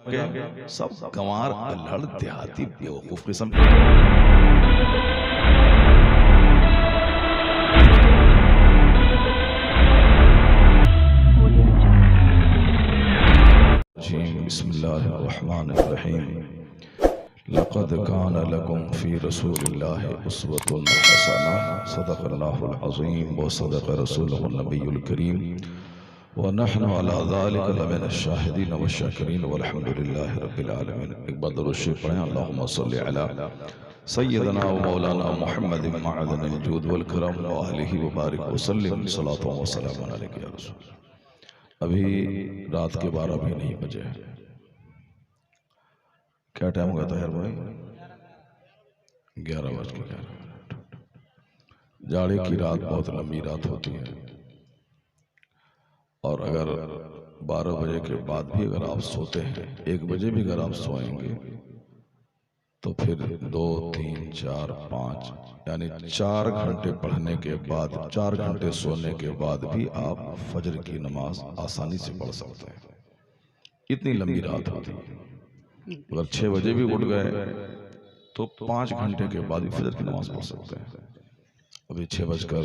के सब गंवार अल्हड़ देहाती बेवकूफ किस्म बिस्मिल्लाहिर्रहमानिर्रहीम लक़द कान लकुम फ़ी रसूलिल्लाहि उस्वतुन हसना सदक़ल्लाहुल अज़ीम व सदक़ रसूलुहुन नबियुल करीम व नहनु अला ज़ालिका लमिनश शाहिदीन व शाकिरीन वल्हम्दुलिल्लाहि रब्बिल आलमीन। एक बार दुरूद शरीफ पढ़ें। अल्लाहुम्मा सल्लि अला सय्यदना व मौलाना मुहम्मदिन मअदनिल जूद वल करम व आलिहि व बारिक व सल्लिम सलातो व सलामुन अलैका या रसूल। अभी रात के 12 भी नहीं बजे हैं। क्या टाइम हो गया था यार भाई? 11:11। जाड़े की रात बहुत लंबी रात होती है और अगर 12 बजे के बाद भी अगर आप सोते हैं, 1 बजे भी अगर आप सोएंगे तो फिर 2, 3, 4, 5 यानी 4 घंटे पढ़ने के बाद, 4 घंटे सोने के बाद भी आप फजर की नमाज आसानी से पढ़ सकते हैं। इतनी लंबी रात होती है। अगर 6 बजे भी उठ गए तो 5 घंटे के बाद भी फजर की नमाज पढ़ सकते हैं। अभी 6 बजकर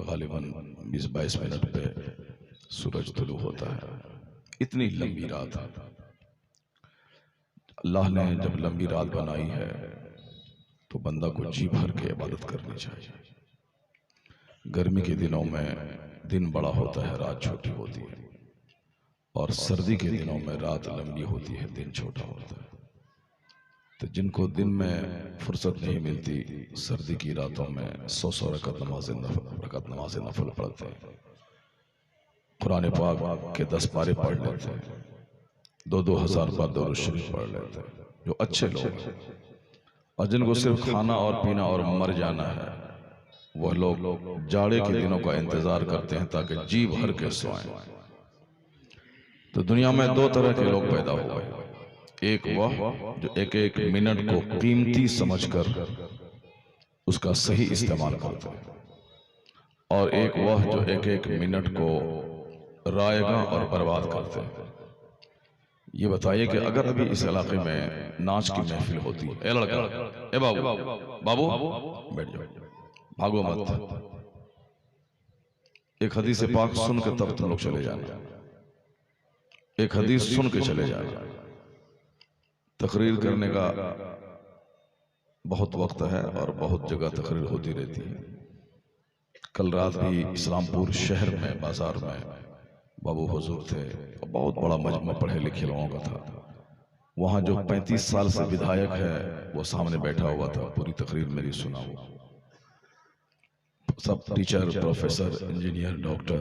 गालिबन 20-22 मिनट पे सूरज तुलू होता है। इतनी लंबी रात है। अल्लाह ने जब लंबी रात बनाई है तो बंदा को जी भर के इबादत करनी चाहिए। गर्मी के दिनों में दिन बड़ा होता है, रात छोटी होती है, और सर्दी के दिनों में रात लंबी होती है, दिन छोटा होता है। तो जिनको दिन में फुर्सत नहीं मिलती, सर्दी की रातों में 100 रकत नमाज नफल पढ़ते हैं, कुरान पाक के 10 पारे पढ़ लेते हैं, 2-2 हज़ार बार दुरूद शरीफ पढ़ लेते हैं, जो अच्छे लोग हैं। और जिनको सिर्फ खाना और पीना और मर जाना है, वह लोग जाड़े के दिनों का इंतजार करते हैं ताकि जी भर के सोएं। तो दुनिया में 2 तरह के लोग पैदा हुए। एक वह जो एक एक मिनट को कीमती समझकर उसका सही इस्तेमाल करते हैं, और एक वह जो एक एक मिनट को रायगा और बर्बाद करते हैं। ये बताइए कि अगर अभी इस इलाके में नाच की महफिल होती है, ए लड़का, ए बाबू बैठ जाओ, भागो मत, एक हदीस पाक सुन के तब तुम लोग चले जाना, एक हदीस सुन के चले जाना। तकरीर करने का बहुत वक्त है और बहुत जगह तकरीर होती रहती है। कल रात भी इस्लामपुर शहर में बाजार में बाबू हुजूर थे, बहुत बड़ा मजमा पढ़े लिखे लोगों का था। वहाँ जो 35 साल से विधायक है वो सामने बैठा हुआ था, पूरी तकरीर मेरी सुना हुआ। सब टीचर, प्रोफेसर, इंजीनियर, डॉक्टर,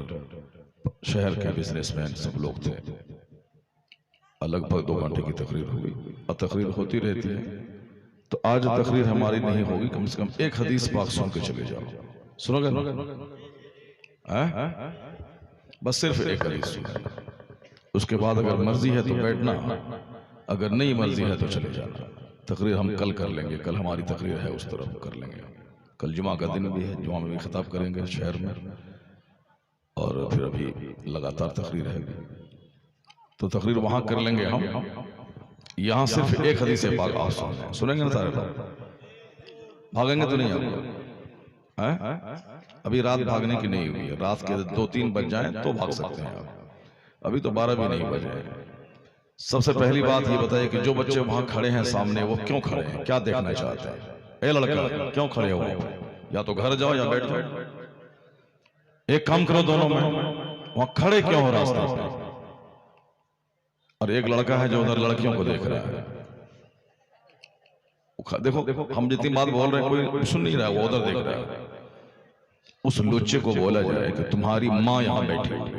शहर के बिजनेसमैन सब लोग थे। लगभग 2 घंटे की तकरीर हुई और तकरीर होती रहती है। तो आज तकरीर हमारी नहीं होगी, कम से कम एक हदीस पाक सुन के चले जाओ। सुनोगे ना? बस सिर्फ एक हदीस सुनो। उसके बाद अगर मर्जी है तो बैठना, अगर नहीं मर्जी है तो चले जाना। तकरीर हम कल कर लेंगे, कल हमारी तकरीर है उस तरफ कर लेंगे। कल जुमा का दिन भी है, जुमा में भी खिताब करेंगे शहर में, और फिर अभी लगातार तकरीर है, तो तकरीर वहां कर लेंगे हम। यहां सिर्फ एक हदीस पाक आप सुनेंगे ना सारे लोग? भागेंगे तो नहीं आप? अभी रात भागने की नहीं हुई है। रात के 2-3 बज जाए तो भाग सकते हैं आप। अभी तो 12 भी नहीं बजे हैं। सबसे पहली बात ये बताइए कि जो बच्चे वहां खड़े हैं सामने, वो क्यों खड़े हैं, क्या देखना चाहते हैं? ए लड़का, क्यों खड़े हो? या तो घर जाओ या बैठ जाओ। एक काम करो, दोनों में वहां खड़े क्यों हो रास्ते पे? और एक लड़का है जो उधर लड़कियों को देख रहा है। देखो हम जितनी बात बोल रहे हैं कोई सुन नहीं रहा है, वो उधर देख रहा है। उस लुच्चे को बोला जाए कि तुम्हारी माँ यहाँ बैठी हुई,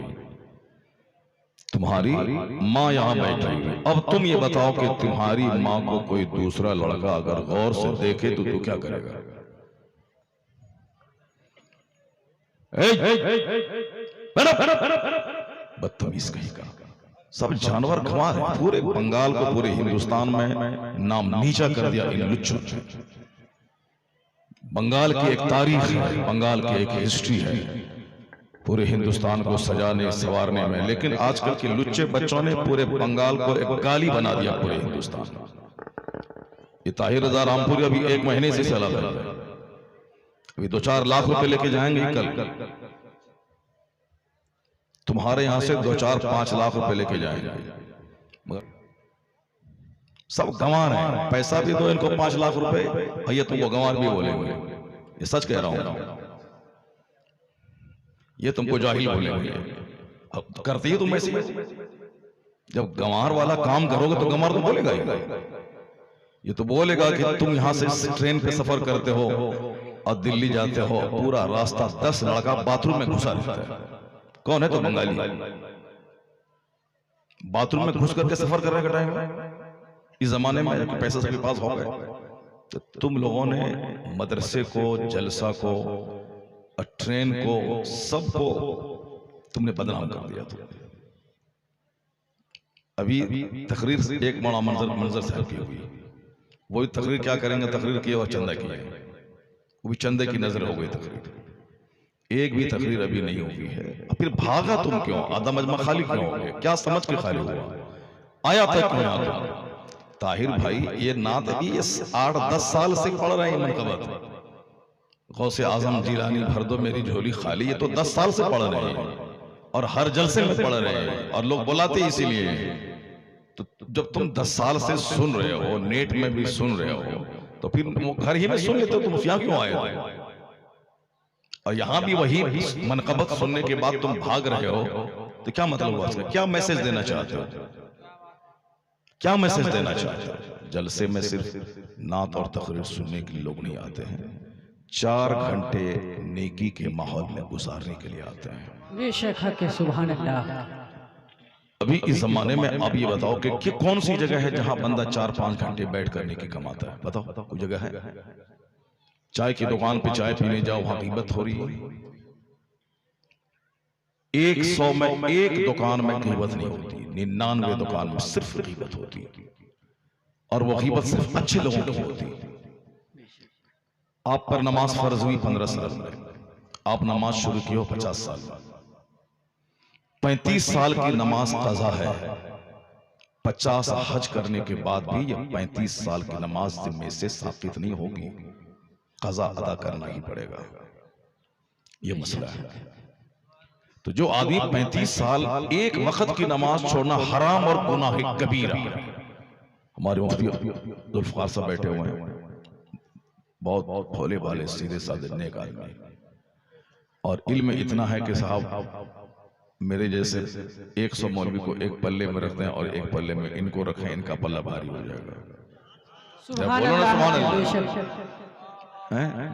तुम्हारी माँ यहाँ बैठी हुई। अब तुम ये बताओ कि तुम्हारी माँ को कोई दूसरा लड़का अगर गौर से देखे तो तू क्या करेगा? बदतमीज कहीं का। सब जानवर गंवार हैं। पूरे बंगाल को, पूरे हिंदुस्तान में नाम नीचा कर दिया इन लुच्चों ने। बंगाल की एक तारीख है, बंगाल की एक हिस्ट्री है। पूरे हिंदुस्तान को सजाने संवारने में, लेकिन आजकल के लुच्चे बच्चों ने पूरे बंगाल को एक गाली बना दिया पूरे हिंदुस्तान में। ये ताहिर रजा रामपुरी अभी 1 महीने से चला था, अभी 2-4 लाख रुपए लेके जाएंगे कल, तुम्हारे यहां से 2-4-5 लाख रुपए लेके जाएंगे, मगर सब गंवार हैं। पैसा भी दो इनको 5 लाख रुपए, भैया तुमको गंवार भी बोलेंगे, ये सच कह रहा हूं, ये तुमको जाहिल बोलेंगे। अब करते ही तुम ऐसे, जब गंवार वाला काम करोगे तो गंवार तो बोलेगा ही, ये तो बोलेगा कि तुम यहां से ट्रेन पे सफर करते हो और दिल्ली जाते हो, पूरा रास्ता 10 लड़का बाथरूम में घुसा रहता है। कौन है? तो बंगाली। बाथरूम में घुस करके सफर करने का टाइम इस जमाने में पैसा सबके पास हो गए, तो तुम लोगों ने मदरसे को, जलसा को, ट्रेन को, सबको तुमने बदनाम कर दिया। अभी तकरीर से एक बड़ा मंजर साहब की हुई, वही तकरीर क्या करेंगे, तकरीर की और चंदा की, वो भी चंदे की नजर हो गई तकरीर, एक भी तकरीर अभी नहीं हुई है। फिर भागा तुम क्यों? आधा मजमा खाली क्यों हो गया? क्या समझ के खाली हुआ? आया था क्यों यहाँ? ताहिर भाई ये नात अभी 8-10 साल से पढ़ रहे हैं मनकबत, गौसे आजम जिलानी भर दो मेरी झोली खाली, ये तो 10 साल से पढ़ रहे हैं और हर जलसे में पढ़ रहे हैं और लोग बुलाते इसीलिए। तो जब तुम 10 साल से सुन रहे हो, नेट में भी सुन रहे हो, तो फिर घर ही में सुन लेते हो, तुम यहाँ क्यों आए हो? और यहां भी वही मनकबत सुनने के बाद तुम भाग रहे हो, तो क्या मतलब हुआ इसका? क्या मैसेज देना चाहते हो? क्या मैसेज देना चाहते हो? जलसे में सिर्फ नात और तकरीर सुनने के लिए लोग नहीं आते हैं, 4 घंटे नेकी के माहौल में गुजारने के लिए आते हैं। बेशक है, सुभान अल्लाह। अभी इस जमाने में आप ये बताओ कि कौन सी जगह है जहां बंदा 4-5 घंटे बैठ कर नेकी कमाता है? बताओ, कोई जगह है? चाय की दुकान पे चाय पीने जाओ, वहां ग़ीबत हो रही है। 100 में 1 दुकान में ग़ीबत नहीं होती, 99 दुकान में सिर्फ ग़ीबत होती है, और वो ग़ीबत सिर्फ अच्छे लोगों की होती है। आप पर नमाज फर्ज हुई 15 साल में, आप नमाज शुरू की हो 50 साल में, 35 साल की नमाज कज़ा है, 50 हज करने के बाद भी ये 35 साल की नमाज जिम्मे से साबित नहीं होगी, कज़ा अदा करना ही पड़ेगा। ये मसला है। तो जो आदमी 35 साल एक वक्त की नमाज छोड़ना हराम और गुनाह कबीरा। हमारे मुफ्ती जुल्फ़िकार साहब बैठे हुए हैं, बहुत भोले भाले सीधे साधे नेक आदमी, और इल्म इतना है कि साहब मेरे जैसे 100 मौलवी को एक पल्ले में रखते हैं और एक पल्ले में इनको रखें, इनका पल्ला भारी हो जाएगा। बोलो ना सुभान अल्लाह।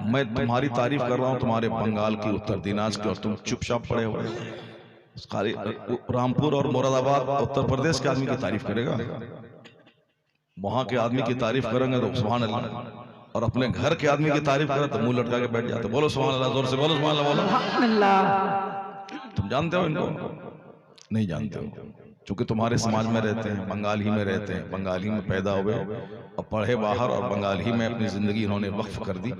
मैं तुम्हारी तारीफ कर रहा हूँ, तुम्हारे बंगाल की, उत्तर दिनाज की, और तुम चुपचाप पड़े हुए हो। रामपुर और मुरादाबाद उत्तर प्रदेश के आदमी की तारीफ करेगा, वहां के आदमी की तारीफ करेंगे तो सुभान अल्लाह, और अपने घर के आदमी की तारीफ करे तो मुंह लटका के बैठ जाते। बोलो सुभान अल्लाह, जोर से बोलो सुभान अल्लाह। तुम जानते हो इनको? नहीं जानते हो, क्योंकि तुम्हारे समाज में रहते हैं, बंगाल ही में रहते हैं, बंगाल ही में पैदा हुए और पढ़े बाहर, और बंगाल ही में अपनी जिंदगी इन्होंने वक्फ कर दी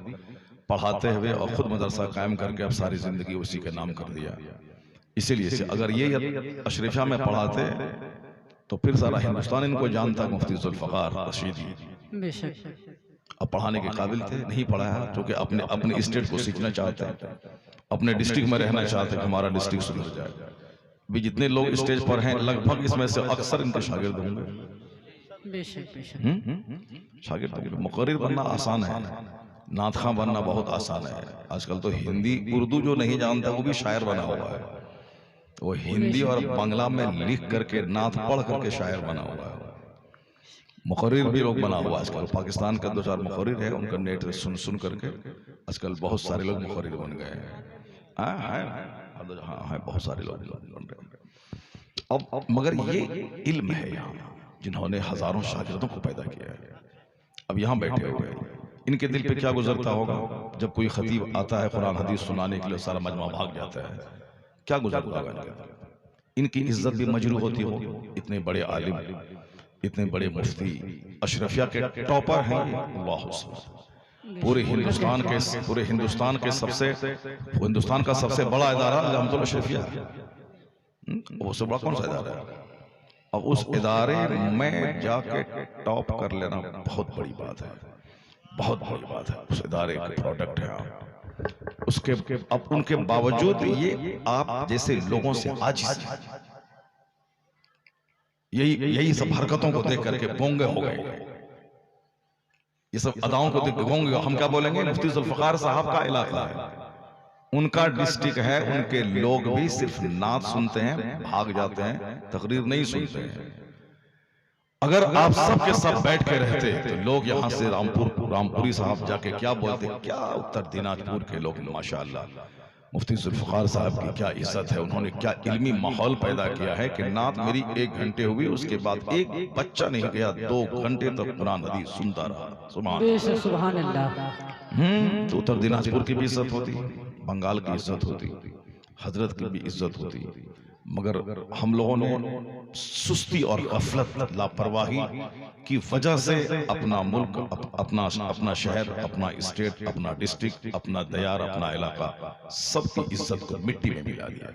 पढ़ाते हुए, और खुद मदरसा कायम करके अब सारी जिंदगी उसी के नाम कर दिया। इसीलिए से अगर ये अशरीफा में पढ़ाते तो फिर सारा हिंदुस्तान इनको जानता, मुफ्ती जुल्फ़िकार रशीदी। अब पढ़ाने के काबिल थे, नहीं पढ़ाया, क्योंकि अपने स्टेट को सीखना चाहते हैं, अपने डिस्ट्रिक्ट में रहना चाहते हैं, हमारा डिस्ट्रिक्ट शुरू हो जाए। भी जितने लोग स्टेज पर हैं लगभग इसमें से अक्सर इनके शागिर्द होंगे। शागिर्द मुक़र्रिर बनना आसान है, नातख़ां बनना बहुत आसान है। आजकल तो हिंदी उर्दू जो नहीं जानता वो भी शायर बना हुआ है, वो हिंदी और बांग्ला में लिख करके नात पढ़ करके शायर बना हुआ है। मुक़र्रिर भी लोग बना हुआ आजकल, पाकिस्तान का 2-4 मुक़र्रिर है, उनका नेट सुन करके आजकल बहुत सारे लोग मुक़र्रिर बन गए हैं। हाँ, बहुत सारे लोग बन रहे हैं। अब मगर ये इल्म है यहाँ, जिन्होंने हजारों शागिर्दों को पैदा किया है, अब यहाँ बैठे हुए हैं, इनके दिल पे क्या गुजरता होगा जब कोई खतीब आता है कुरान हदीस सुनाने के लिए, सारा मजमा भाग जाता है, क्या गुजरता होगा? इनकी इज्जत भी मजरू होती हो, इतने बड़े आलिम, इतने बड़े मुफ्ती, अशरफिया के टॉपर हैं, अल्लाह पूरे हिंदुस्तान के हिंदुस्तान का सबसे बड़ा इदारा रहमतुल्लाह शरीफिया है। वो सबसे बड़ा कौन सा इदारा है? अब उस इदारे में जाके टॉप कर लेना बहुत बड़ी बात है, बहुत बड़ी बात है। उस इदारे का प्रोडक्ट है आप, उसके अब उनके बावजूद ये आप जैसे लोगों से आज यही सब हरकतों को देख करके बोंगे हो गए, ये सब अदाओं को देख बोंगे। हम क्या बोलेंगे? मुफ्ती जुल्फ़िकार साहब का इलाका है, उनका डिस्ट्रिक्ट है, उनके लोग भी सिर्फ नात सुनते हैं, भाग जाते हैं, तकरीर नहीं सुनते हैं। अगर आप सब के सब बैठ के रहते तो लोग यहाँ से रामपुरी साहब जाके क्या बोलते, क्या उत्तर दिनाजपुर के लोग माशाअल्लाह, मुफ्ती जुल्फ़िकार साहब की क्या इज्जत है, उन्होंने क्या इल्मी माहौल पैदा किया है कि नात मेरी 1 घंटे हुई, उसके बाद एक बच्चा नहीं गया, 2 घंटे तक कुरान हदीस सुनता रहा। सुभान अल्लाह। तो उत्तर दिनाजपुर की भी इज्जत होती, बंगाल की इज्जत होती, हजरत की भी इज्जत होती, मगर हम लोगों ने सुस्ती और गफलत, लापरवाही की वजह से अपना मुल्क, अपना शहर, अपना स्टेट, अपना डिस्ट्रिक्ट, अपना दयार, अपना इलाका, सबकी इज्जत को मिट्टी में मिला दिया।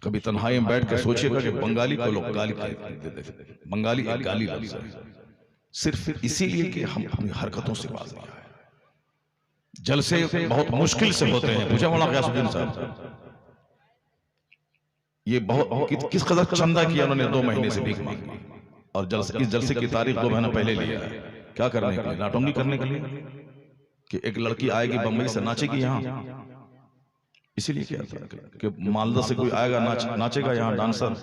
कभी तन्हाई में बैठ के सोचिएगा कि बंगाली को लोग गाली दे देते, बंगाली एक गाली लफ्ज़ है, सिर्फ इसीलिए कि हम अपनी हरकतों से बाज नहीं आए। जलसे बहुत मुश्किल से होते हैं। पूछा मौलाना ग़यासुद्दीन साहब, ये बहुत किस कदर चंदा किया उन्होंने, 2 महीने से भीख मांगी, और इस जलसे की तारीख 2 महीना पहले लिया है। क्या करने के लिए? नाटंगी करने के लिए कि एक लड़की आएगी बम्बई से, नाचेगी यहाँ, इसीलिए क्या था कि मालदा से कोई आएगा नाचेगा यहाँ डांसर।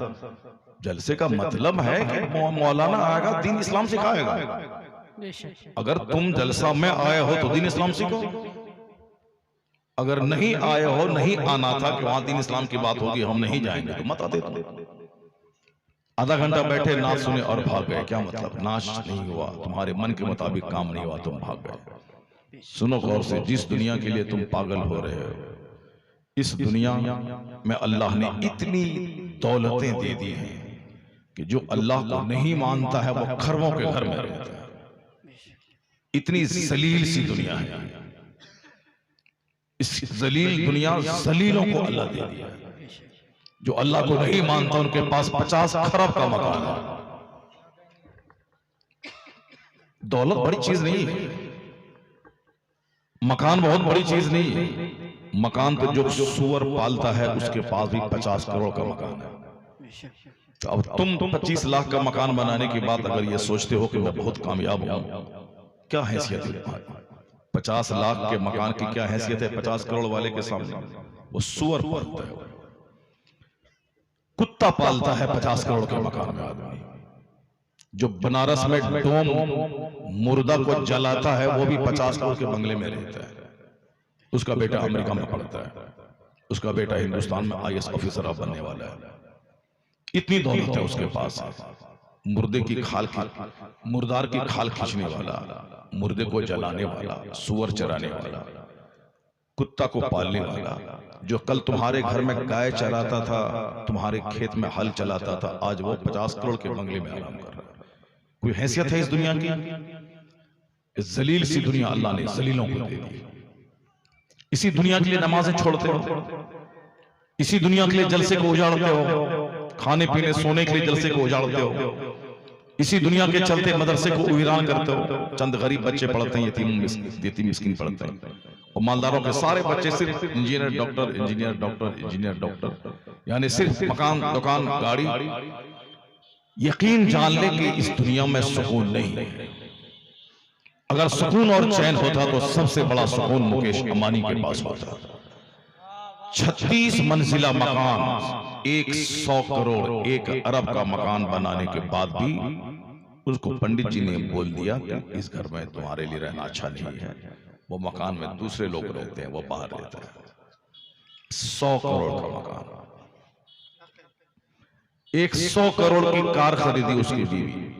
जलसे का मतलब है कि मौलाना आएगा, दीन इस्लाम सिखाएगा। अगर तुम जलसा में आए हो तो दीन इस्लाम सीखो, अगर नहीं आए हो, नहीं आना था कि वहां दीन इस्लाम की बात होगी, हम नहीं जाएंगे, तो मत आते तुम। आधा घंटा बैठे, नाच सुने और भाग गए, क्या मतलब? नाच नहीं हुआ, तुम्हारे मन के मुताबिक काम नहीं हुआ, तुम भाग गए। सुनो गौर से, जिस दुनिया के लिए तुम पागल हो रहे हो, इस दुनिया में अल्लाह ने इतनी दौलतें दे दी हैं कि जो अल्लाह को नहीं मानता है वो खरबों के घर में रहता है। इतनी जलील सी दुनिया है, इस जलील दुनिया, जलीलों को अल्लाह दे दिया है। जो अल्लाह को नहीं मानता उनके पास 50 खरब का मकान है। दौलत बड़ी चीज नहीं है, मकान बहुत बड़ी चीज नहीं है। मकान तो जो सुअर पालता है उसके पास भी 50 करोड़ का मकान है। तो अब तुम 25 लाख का मकान बनाने की बात अगर ये सोचते हो कि मैं बहुत कामयाब हूं, क्या हैसियत है? 50 लाख के मकान की क्या हैसियत है 50 करोड़ वाले के सामने? वो सुअर पालता है, कुत्ता पालता है 50 करोड़ के मकान में आदमी। जो बनारस में डोम मुर्दा को जलाता है वो भी 50 करोड़ के बंगले में रहता है। उसका बेटा अमेरिका में पढ़ता है, उसका बेटा हिंदुस्तान में IAS ऑफिसर बनने वाला है। इतनी दौलत है उसके पास। मुर्दे की खाल, मुर्दार की खाल खींचने वाला, मुर्दे को जलाने वाला, सुअर चराने वाला, कुत्ता को पालने वाला, जो कल तुम्हारे घर में गाय चराता था, तुम्हारे खेत में हल चलाता था, आज वो 50 करोड़ के बंगले में आराम कर रहा है। कोई हैसियत है इस दुनिया की? इस जलील सी दुनिया अल्लाह ने जलीलों को दे दी। इसी दुनिया के लिए नमाजें छोड़ते हो, इसी दुनिया के लिए जलसे को उजाड़ते हो, खाने पीने सोने के लिए जलसे को उजाड़ते हो, इसी दुनिया के चलते मदरसे को वीरान करते हो। चंद गरीब बच्चे पढ़ते हैं, यतीम मिस्कीन पढ़ते हैं, और मालदारों के सारे बच्चे सिर्फ engineer doctor, engineer doctor, engineer doctor, यानी सिर्फ मकान, दुकान, गाड़ी। यकीन जान ले कि इस दुनिया में सुकून नहीं है। अगर सुकून और चैन होता तो सबसे बड़ा सुकून मुकेश अंबानी के पास होता। 36 मंजिला मकान, 100 करोड़, 1 अरब का मकान बनाने के बाद भी उसको पंडित जी ने बोल दिया कि इस घर में तुम्हारे लिए रहना अच्छा नहीं है, वो मकान में दूसरे लोग रहते हैं, वो बाहर रहते हैं। 100 करोड़ का मकान, 100 करोड़ की कार खरीदी उसकी बीवी।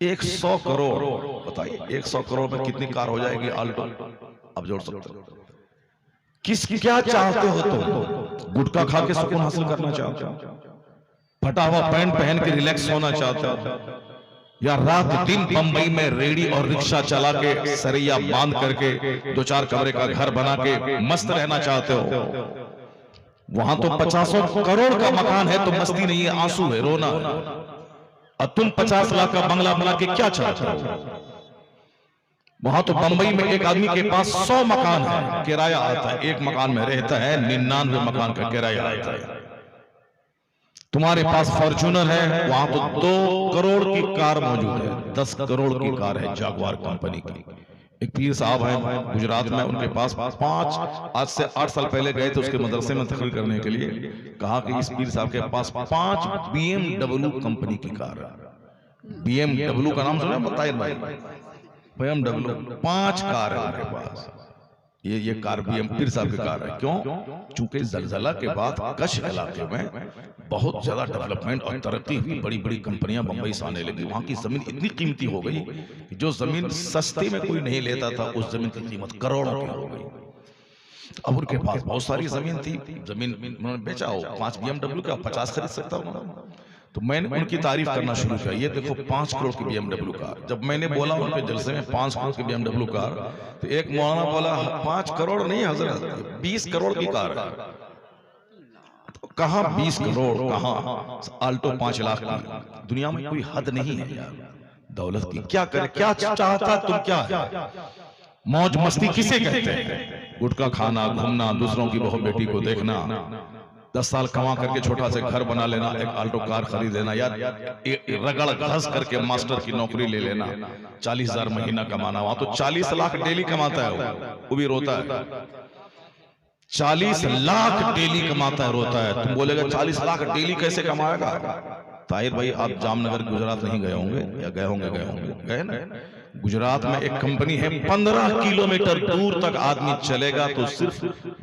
100 करोड़, बताइए 100 करोड़ में कितनी कार हो जाएगी आल्टो? अब जोड़ सकते हो। क्या चाहते हो तुम? गुटखा खा के सुकून हासिल करना चाहते हो? फटा हुआ पैंट पहन के रिलैक्स होना चाहते हो? या रात दिन बंबई में रेडी और रिक्शा चला के सरैया बांध करके 2-4 कमरे का घर बना के मस्त रहना चाहते हो? वहां तो 50 करोड़ का मकान है तो मस्ती नहीं है, आंसू है, रोना है। और तुम 50 लाख का बंगला बना के क्या चाहते हो? वहां तो बंबई में एक आदमी के पास 100 मकान है, किराया आता है, एक मकान में रहता है, 99 मकान का किराया आता है। तुम्हारे पास फॉर्च्यूनर है, वहां तो 2 करोड़ की कार मौजूद है, 10 करोड़ की कार है जागवार कंपनी की। एक पीर साहब हैं गुजरात में, उनके पास 5 आज से 8 साल पहले गए थे उसके मदरसे में तकरीर करने के लिए। कहा कि इस पीर साहब के पास 5 BMW कंपनी की कार है। BMW का नाम सुना बताइए भाई? BMW 5 कार है उनके पास। ये कार पीर साहब की कार है। क्यों? चूंकि जलजला के बाद कच्छ इलाके में बहुत ज्यादा डेवलपमेंट और तरक्की हुई, बड़ी बड़ी कंपनियां बंबई से आने लगी। वहां की जमीन इतनी कीमती हो गई कि जो जमीन सस्ते में कोई नहीं लेता था, उस जमीन की कीमत करोड़ों की हो गई। अब उनके पास बहुत सारी जमीन थी, जमीन उन्होंने बेचा हो। 5 BMW का 50 खरीद सकता हूँ। तो मैंने उनकी तारीफ करना शुरू किया, ये देखो 5 करोड़ की BMW कार। जब मैंने बोला उनके जलसे में 5 करोड़ की BMW कार, तो एक मौलाना बोला 5 करोड़ नहीं हजरत, 20 करोड़ की कार है। तो कहां 20 करोड़, कहां आल्टो 5 लाख की? दुनिया में कोई हद नहीं है यार दौलत की। क्या करे, क्या चाहता तुम, क्या है? मौज मस्ती किसे कहते हैं? गुटखा खाना, घूमना, दूसरों की बहू बेटी को देखना, 10 साल कमा करके छोटा से घर बना लेना, एक आल्टो कार खरीद लेना, यार रगड़ घस करके मास्टर की नौकरी ले लेना, 40,000 महीना कमाना। वहां तो 40 लाख डेली कमाता है, वो भी रोता है। 40 लाख डेली कमाता है, रोता है। तुम बोलेगा 40 लाख डेली कैसे कमाएगा? ताहिर भाई आप जामनगर गुजरात नहीं गए होंगे, या गए होंगे? गए ना? गुजरात में एक कंपनी है, 15 किलोमीटर दूर तक आदमी चलेगा तो सिर्फ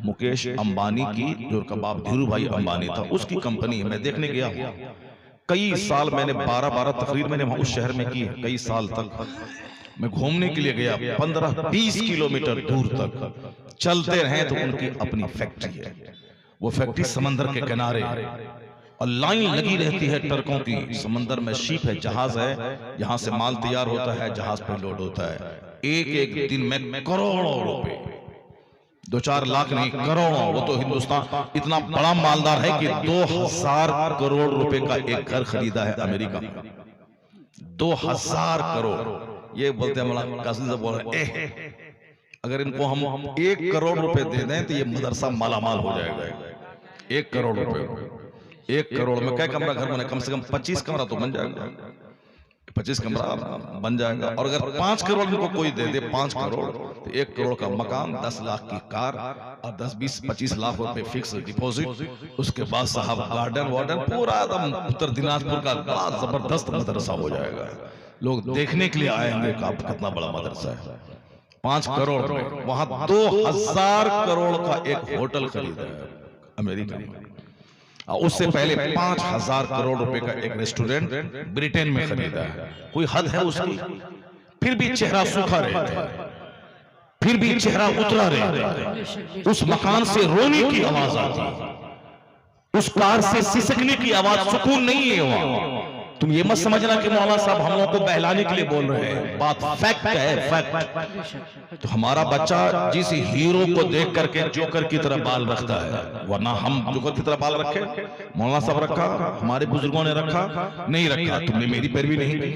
मुकेश अंबानी की, जो कबाब धीरू भाई अंबानी था, उसकी कंपनी है। मैं देखने गया हूं, कई साल मैंने 12 तकरीर मैंने वहां उस शहर में की है। कई साल तक मैं घूमने के लिए गया, 15-20 किलोमीटर दूर तक चलते रहे तो उनकी अपनी फैक्ट्री है। वो फैक्ट्री समंदर के किनारे और लाइन लगी रहती है ट्रकों की। समंदर में शिप है, जहाज है, यहां से माल तैयार होता है, जहाज पे लोड होता है। एक दिन में करोड़ों रुपए, 2-4 लाख नहीं, करोड़ों। वो तो हिंदुस्तान इतना बड़ा मालदार है कि 2000 करोड़ रुपए का एक घर खरीदा है अमेरिका में। 2000 करोड़। ये बोलते हैं मौलाना कासिम साहब बोल रहे हैं, अगर इनको हम 1 करोड़ रुपए दे दें तो ये मदरसा मालामाल हो जाएगा। 1 करोड़ रुपए, 1 करोड़ में क्या कमरा घर बने? कम से कम 25 कमरा तो बन जाएगा, 25 कमरा बन जाएगा। और अगर 5 करोड़ इनको कोई दे दे, 5 करोड़, तो 1 करोड़ का मकान, 10 लाख की कार और 10-20-25 लाख रुपए फिक्स डिपॉजिट। उसके बाद साहब गार्डन वार्डन पूरा एकदम उत्तर दिनाजपुर का बड़ा जबरदस्त मदरसा हो जाएगा। लोग देखने के लिए आएंगे कि आप कितना बड़ा मदरसा है। 5 करोड़ में वहां 2000 करोड़ का एक होटल खरीदा है अमेरिका में। उससे पहले 5000 करोड़ रुपए का एक रेस्टोरेंट ब्रिटेन में खरीदा है। कोई हद है उसकी? फिर भी चेहरा सूखा रहता है, फिर भी चेहरा उतरा रहता है। उस मकान से रोने की आवाज आती है, उस कार से सिसकने की आवाज, सुकून नहीं है वहां। तुम ये मत समझना कि मौलाना साहब हम लोगों को बहलाने के लिए बोल रहे हैं, बात फैक्ट है, फैक्ट। तो हमारा बच्चा जिस हीरो को देख करके जोकर की तरह बाल रखता है, वरना हम जोकर की तरह बाल रखे? मौलाना साहब रखा, हमारे बुजुर्गों ने रखा? नहीं रखा। तुमने मेरी पैरवी नहीं की,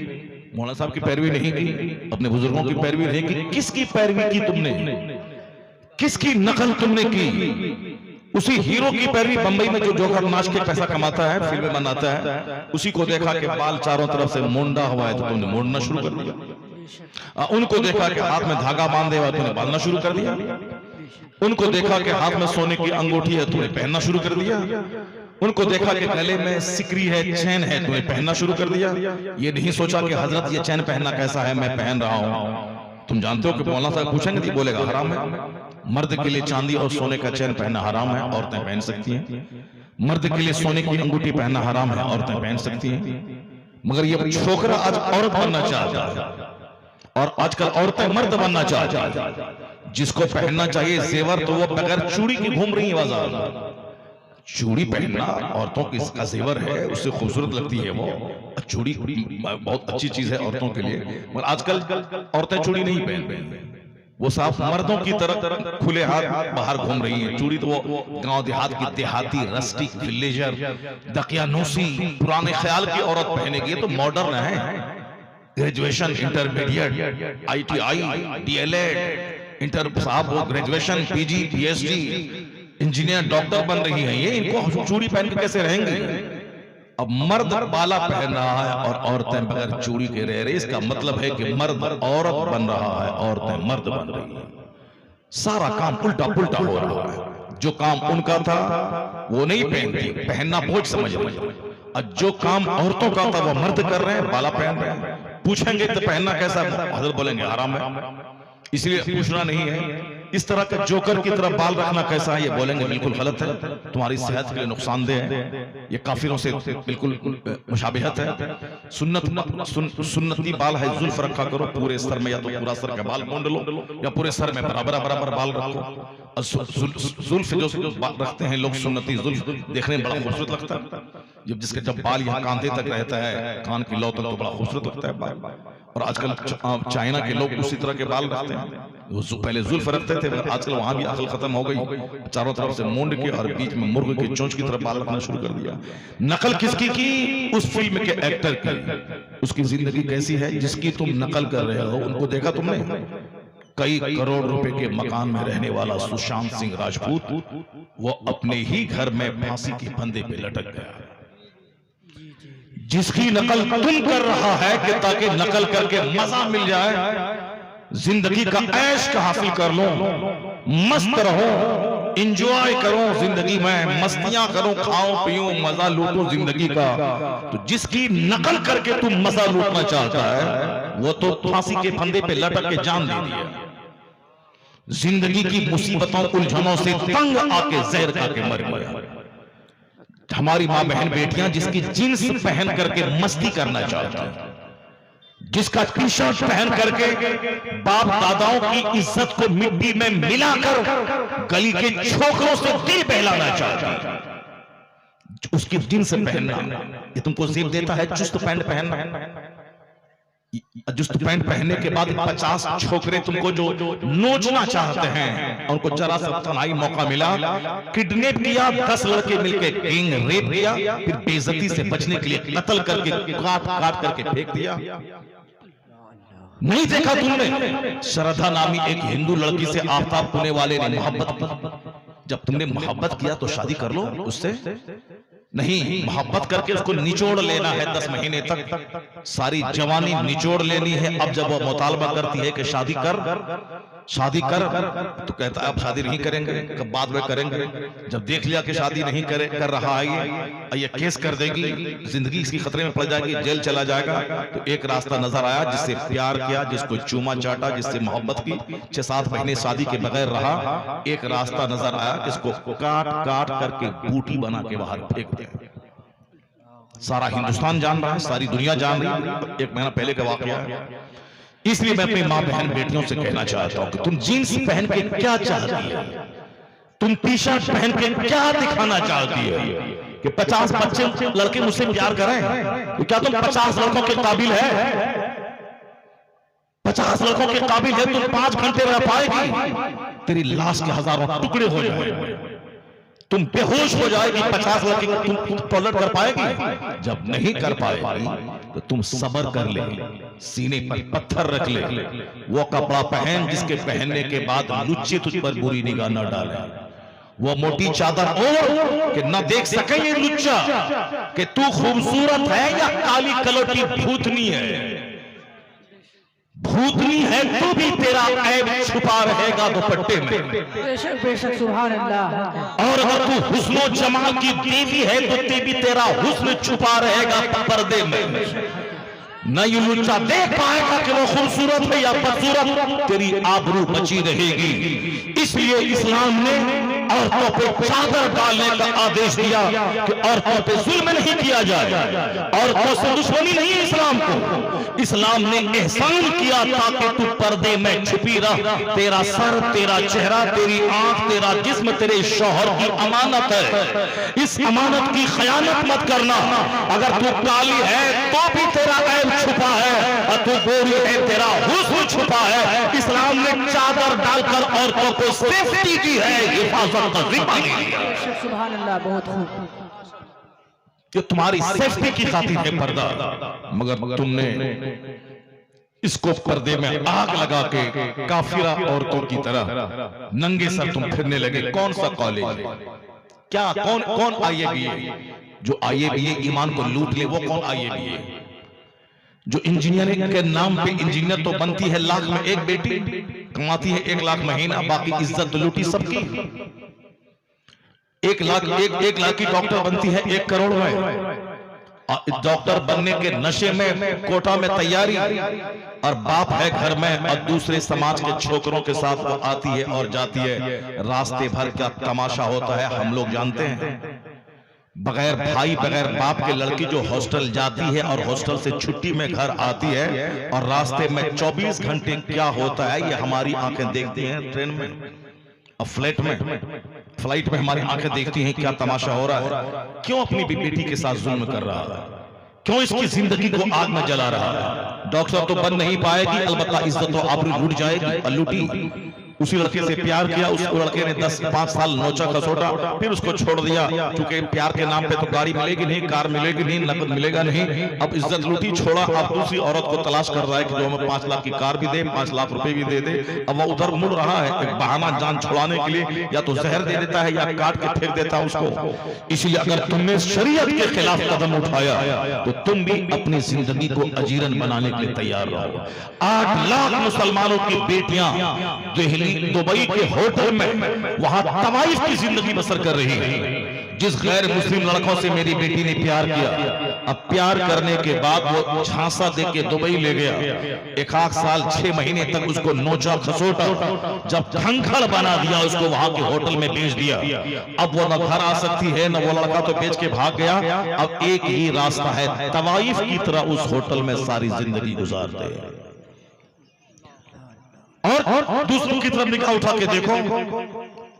मौलाना साहब की पैरवी नहीं की, अपने बुजुर्गों की पैरवी नहीं की। किसकी पैरवी की तुमने? किसकी नकल तुमने की? उसी हीरो की पैरवी बंबई में जो जोकर नाच के पैसा कमाता है, फिल्में बनाता है, उसी को देखा कि बाल चारों तरफ से मुंडा हुआ है तो तुमने मोड़ना शुरू कर दिया। उनको देखा कि हाथ में धागा बांधे हुआ, तुमने बांधना शुरू कर दिया। उनको देखा कि हाथ में सोने की अंगूठी है, तुमने पहनना शुरू कर दिया। उनको देखा कि गले में सिकरी है, चैन है, तुमने पहनना शुरू कर दिया। ये नहीं सोचा कि हजरत ये चैन पहनना कैसा है, मैं पहन रहा हूं। तुम जानते हो कि मौलाना साहब पूछेंगे तो बोलेगा हराम है। मर्द के लिए चांदी और सोने का चैन पहनना हराम है, औरतें पहन सकती हैं। मर्द के लिए सोने की अंगूठी पहनना हराम है, औरतें पहन सकती हैं। मगर ये छोकरा आज औरत बनना चाहता है और आजकल औरतें मर्द बनना चाहती हैं। जिसको पहनना चाहिए जेवर, तो वो बगैर चूड़ी की घूम रही है बाजार में। चूड़ी पहनना औरतों की इसका जेवर है, उससे खूबसूरत लगती है वो। चूड़ी बहुत अच्छी चीज है औरतों के लिए, मगर आजकल औरतें चूड़ी नहीं पहन रही, वो साफ मर्दों की तरह खुले हाथ बाहर घूम रही हैं। चूड़ी तो वो गांव देहात की देहाती रस्टिक विलेजर दकियानूसी पुराने ख्याल की औरत पहनेगी। ये तो मॉडर्न है। Graduation, intermediate, ITI, DLED, inter साहब वो graduation, PG, PhD, engineer, doctor बन रही हैं। ये इनको चूड़ी पहन के कैसे रहेंगी? अब मर्द बाला पहन रहा है और औरतें बगैर चूड़ी के रह रही। इसका मतलब है कि मर्द औरत बन रहा है, औरतें मर्द बन रही हैं। सारा काम उल्टा पुल्टा हो रहा है। जो काम उनका था वो नहीं पहनती, पहनना बोझ समझ रही। और जो काम औरतों का था वो मर्द कर रहे हैं, बाला पहन रहे हैं। पूछेंगे तो पहनना कैसा है, हजरत बोलेंगे हराम है, इसलिए पूछना नहीं है। इस तरह का जोकर की तरह बाल रखना कैसा है, ये बोलेंगे बिल्कुल गलत है, तुम्हारी सेहत के लिए नुकसानदेह है, ये काफिरों से बिल्कुल मुशाबिहत है। सुन्नती बाल है, जुल्फ रखा करो पूरे सर में, या तो पूरा सर का बाल मूंड लो या पूरे सर में बराबर बराबर बाल रखो। और जुल्फ जो रखते हैं लोग सुन्नती, जुल्फ देखने में बड़ा खूबसूरत लगता है। जब बाल यहाँ कांधे तक रहता है, कान की लौ तक, तो बड़ा खूबसूरत लगता है बाल। और आजकल चाइना के लोग उसी तरह के बाल रखते हैं। वो पहले जुल्फ रखते थे, मगर आजकल वहां भी अकल खत्म हो गई। चारों तरफ से मूंड के और बीच में मुर्ग के चोंच की तरफ बाल रखना शुरू कर दिया। नकल किसकी की? उस फिल्म के एक्टर की। उसकी जिंदगी कैसी है जिसकी तुम नकल कर रहे हो? उनको देखा तुमने? कई करोड़ रुपए के मकान में रहने वाला सुशांत सिंह राजपूत, वो अपने ही घर में फांसी के फंदे पे लटक गया। जिसकी नकल तुम कर रहा है कि ताकि नकल करके मजा मिल जाए, जिंदगी का ऐश का हासिल कर लो, मस्त रहो, एंजॉय करो जिंदगी में, मस्तियां करो, खाओ पियो, मजा लूटो जिंदगी का। तो जिसकी नकल करके तुम मजा लूटना चाहता है, वो तो फांसी के फंदे पे लटक के जान दे दिया। जिंदगी की मुसीबतों उलझनों से तंग आके जहर खा के मर गया। हमारी मां बहन बेटियां जिसकी जींस पहन करके मस्ती करना चाहती है, जिसका टी शर्ट पहन करके बाप दादाओं की इज्जत को मिट्टी में मिलाकर गली के छोकरों से दिल बहलाना चाहता है, उसकी जींस पहनना ये तुमको जेब देता है। चुस्त पैंट पहनना, चुस्त पैंट पहनने के बाद 50 छोकरे तुमको जो नोचना चाहते हैं, उनको जरा सा तनाई मौका मिला, किडनैप किया, 10 लड़के मिलके गैंग रेप किया, फिर बेइज्जती से बचने के लिए कत्ल करके काट काट करके फेंक दिया। नहीं देखा तुमने? श्रद्धा नामी एक हिंदू लड़की से आफ्ताब होने वाले ने मोहब्बत की। जब तुमने मोहब्बत किया तो शादी कर लो उससे, नहीं, मोहब्बत करके उसको निचोड़ लेना है 10 महीने तक, सारी जवानी निचोड़ लेनी है। अब जब वो मुतालबा करती है कि शादी कर, तो कहता है अब शादी नहीं करेंगे, कब बाद में करेंगे। जब देख लिया कि शादी नहीं कर रहा है, ये केस कर देगी, जिंदगी इसकी खतरे में पड़ जाएगी, जेल चला जाएगा, तो एक रास्ता नजर आया, जिससे प्यार किया, जिसको चूमा चाटा, जिससे मोहब्बत की, 6-7 महीने शादी के बगैर रहा, एक रास्ता नजर आया, इसको काट काट करके बूटी बना के बाहर फेंक दिया। सारा हिंदुस्तान जान रहा है, सारी दुनिया जान रही है, 1 महीना पहले का वाकया है। इसलिए मैं अपनी मां बहन बेटियों से कहना चाहता हूं कि तुम जीन्स पहन के क्या चाहती है, तुम टी शर्ट पहन के क्या दिखाना चाहती है कि 50 बच्चे लड़के मुझसे प्यार करें? क्या तुम 50 लड़कों के काबिल है? 50 लड़कों के काबिल है? तुम 5 घंटे रह पाएगी? तेरी लाश के हजारों टुकड़े हो जाएंगे, तुम बेहोश हो जाएगी। 50 लड़के तुम टॉलरेट कर पाएगी? जब नहीं कर पाएगी तो तुम सब्र कर ले, सीने पर पत्थर रख ले, वो कपड़ा पहन जिसके पहनने के बाद लुच्चे तुझ पर बुरी निगाह न डाले, वो मोटी चादर ओढ़ कि न देख सके ये लुच्चा कि तू खूबसूरत है या काली कलर की भूतनी है। भूतनी है तो भी तेरा ऐब छुपा रहेगा दुपट्टे में। बेशक बेशक, सुभान अल्लाह। और अगर तू हुस्नो जमाल की देवी है तो भी तेरा हुस्न छुपा रहेगा पर्दे में। न ये लुच्चा देख पाएगा कि वो खूबसूरत है या बदसूरत, तेरी आबरू बची रहेगी। इसलिए इस्लाम ने औरतों पे चादर डालने का आदेश दिया कि औरतों पे जुल्म नहीं किया जाए, औरतों से दुश्मनी नहीं है इस्लाम को। इस्लाम ने एहसान किया ताकि तू पर्दे में छुपी रह। तेरा सर, तेरा चेहरा, तेरी आंख, तेरा जिस्म तेरे शौहर की अमानत है। इस अमानत की खयानत मत करना। अगर तू काली है तो भी तेरा ऐब छुपा है, और तू गोरी है तेरा हुस्न छुपा है। इस्लाम ने चादर डालकर औरतों को सेफ्टी दी है, हिफाजत का जिम्मा लिया। सुभान अल्लाह, बहुत खूब। कि तुम्हारी सेफ्टी की खातिर है पर्दा, मगर तुमने इसको पर्दे में आग लगा के काफिरा औरतों की तरह नंगे सर तुम फिरने लगे। कौन सा कॉलेज है? क्या कौन कौन IABA? जो IABA ईमान को लूट ले वो कौन IABA? जो इंजीनियरिंग के नाम पे इंजीनियर तो बनती है लाख में एक बेटी, कमाती है 1 लाख महीना, बाकी इज्जत लूटी सबकी। 1 लाख की डॉक्टर बनती है 1 करोड़ में। डॉक्टर बनने के नशे में कोटा में तैयारी, और बाप है घर में और दूसरे समाज के छोकरों के साथ वो आती है और जाती है। रास्ते भर क्या तमाशा होता है हम लोग जानते हैं। बगैर भाई बगैर बाप के लड़की जो हॉस्टल जाती है और हॉस्टल से छुट्टी में घर आती है, और रास्ते में 24 घंटे क्या होता है ये हमारी आंखें देखती हैं। ट्रेन में और फ्लाइट में हमारी आंखें देखती हैं क्या तमाशा हो रहा है। क्यों अपनी बेटी के साथ जुल्म कर रहा है? क्यों इसकी जिंदगी को आग में जला रहा है? डॉक्टर तो बन नहीं पाएगी, अलबत्ता इज्जत तो आबरू लूट जाएगी। और लूटी। उसी लड़के से प्यार किया, उस लड़के ने 5 साल नोचा खसोटा, फिर उसको छोड़ दिया। क्योंकि प्यार के नाम पे तो गाड़ी मिलेगी नहीं, कार मिलेगी नहीं, नकद मिलेगा नहीं। अब इज्जत लूटी, छोड़ा। अब दूसरी औरत को तलाश कर रहा है कि जो हमें 5 लाख की कार भी दे, 5 लाख रुपए भी दे दे। अब वो उधर मुड़ रहा है एक बहाना जान छुड़ाने के लिए, या तो जहर दे देता है या काट के फेंक देता है उसको। इसलिए अगर तुमने शरीयत के खिलाफ कदम उठाया तो तुम भी अपनी जिंदगी को अजीरन बनाने के लिए तैयार रहो। 8 लाख मुसलमानों की बेटियां दिल्ली दुबई के होटल में वहां तवाइफ की जिंदगी बसर कर रही है। जिस गैर मुस्लिम लड़कों से मेरी बेटी ने प्यार किया, अब प्यार करने के बाद वो झांसा दे के दुबई ले गया। 1 साल 6 महीने तक उसको नोचा खसोटा, जब खंखड़ बना दिया उसको वहां के होटल में बेच दिया। अब वो न घर आ सकती है न वो लड़का तो बेच के भाग गया। अब एक ही रास्ता है, तवाइफ की तरह उस होटल में सारी जिंदगी गुजार दे। और दूसरों की तरफ निगाह उठा के देखो,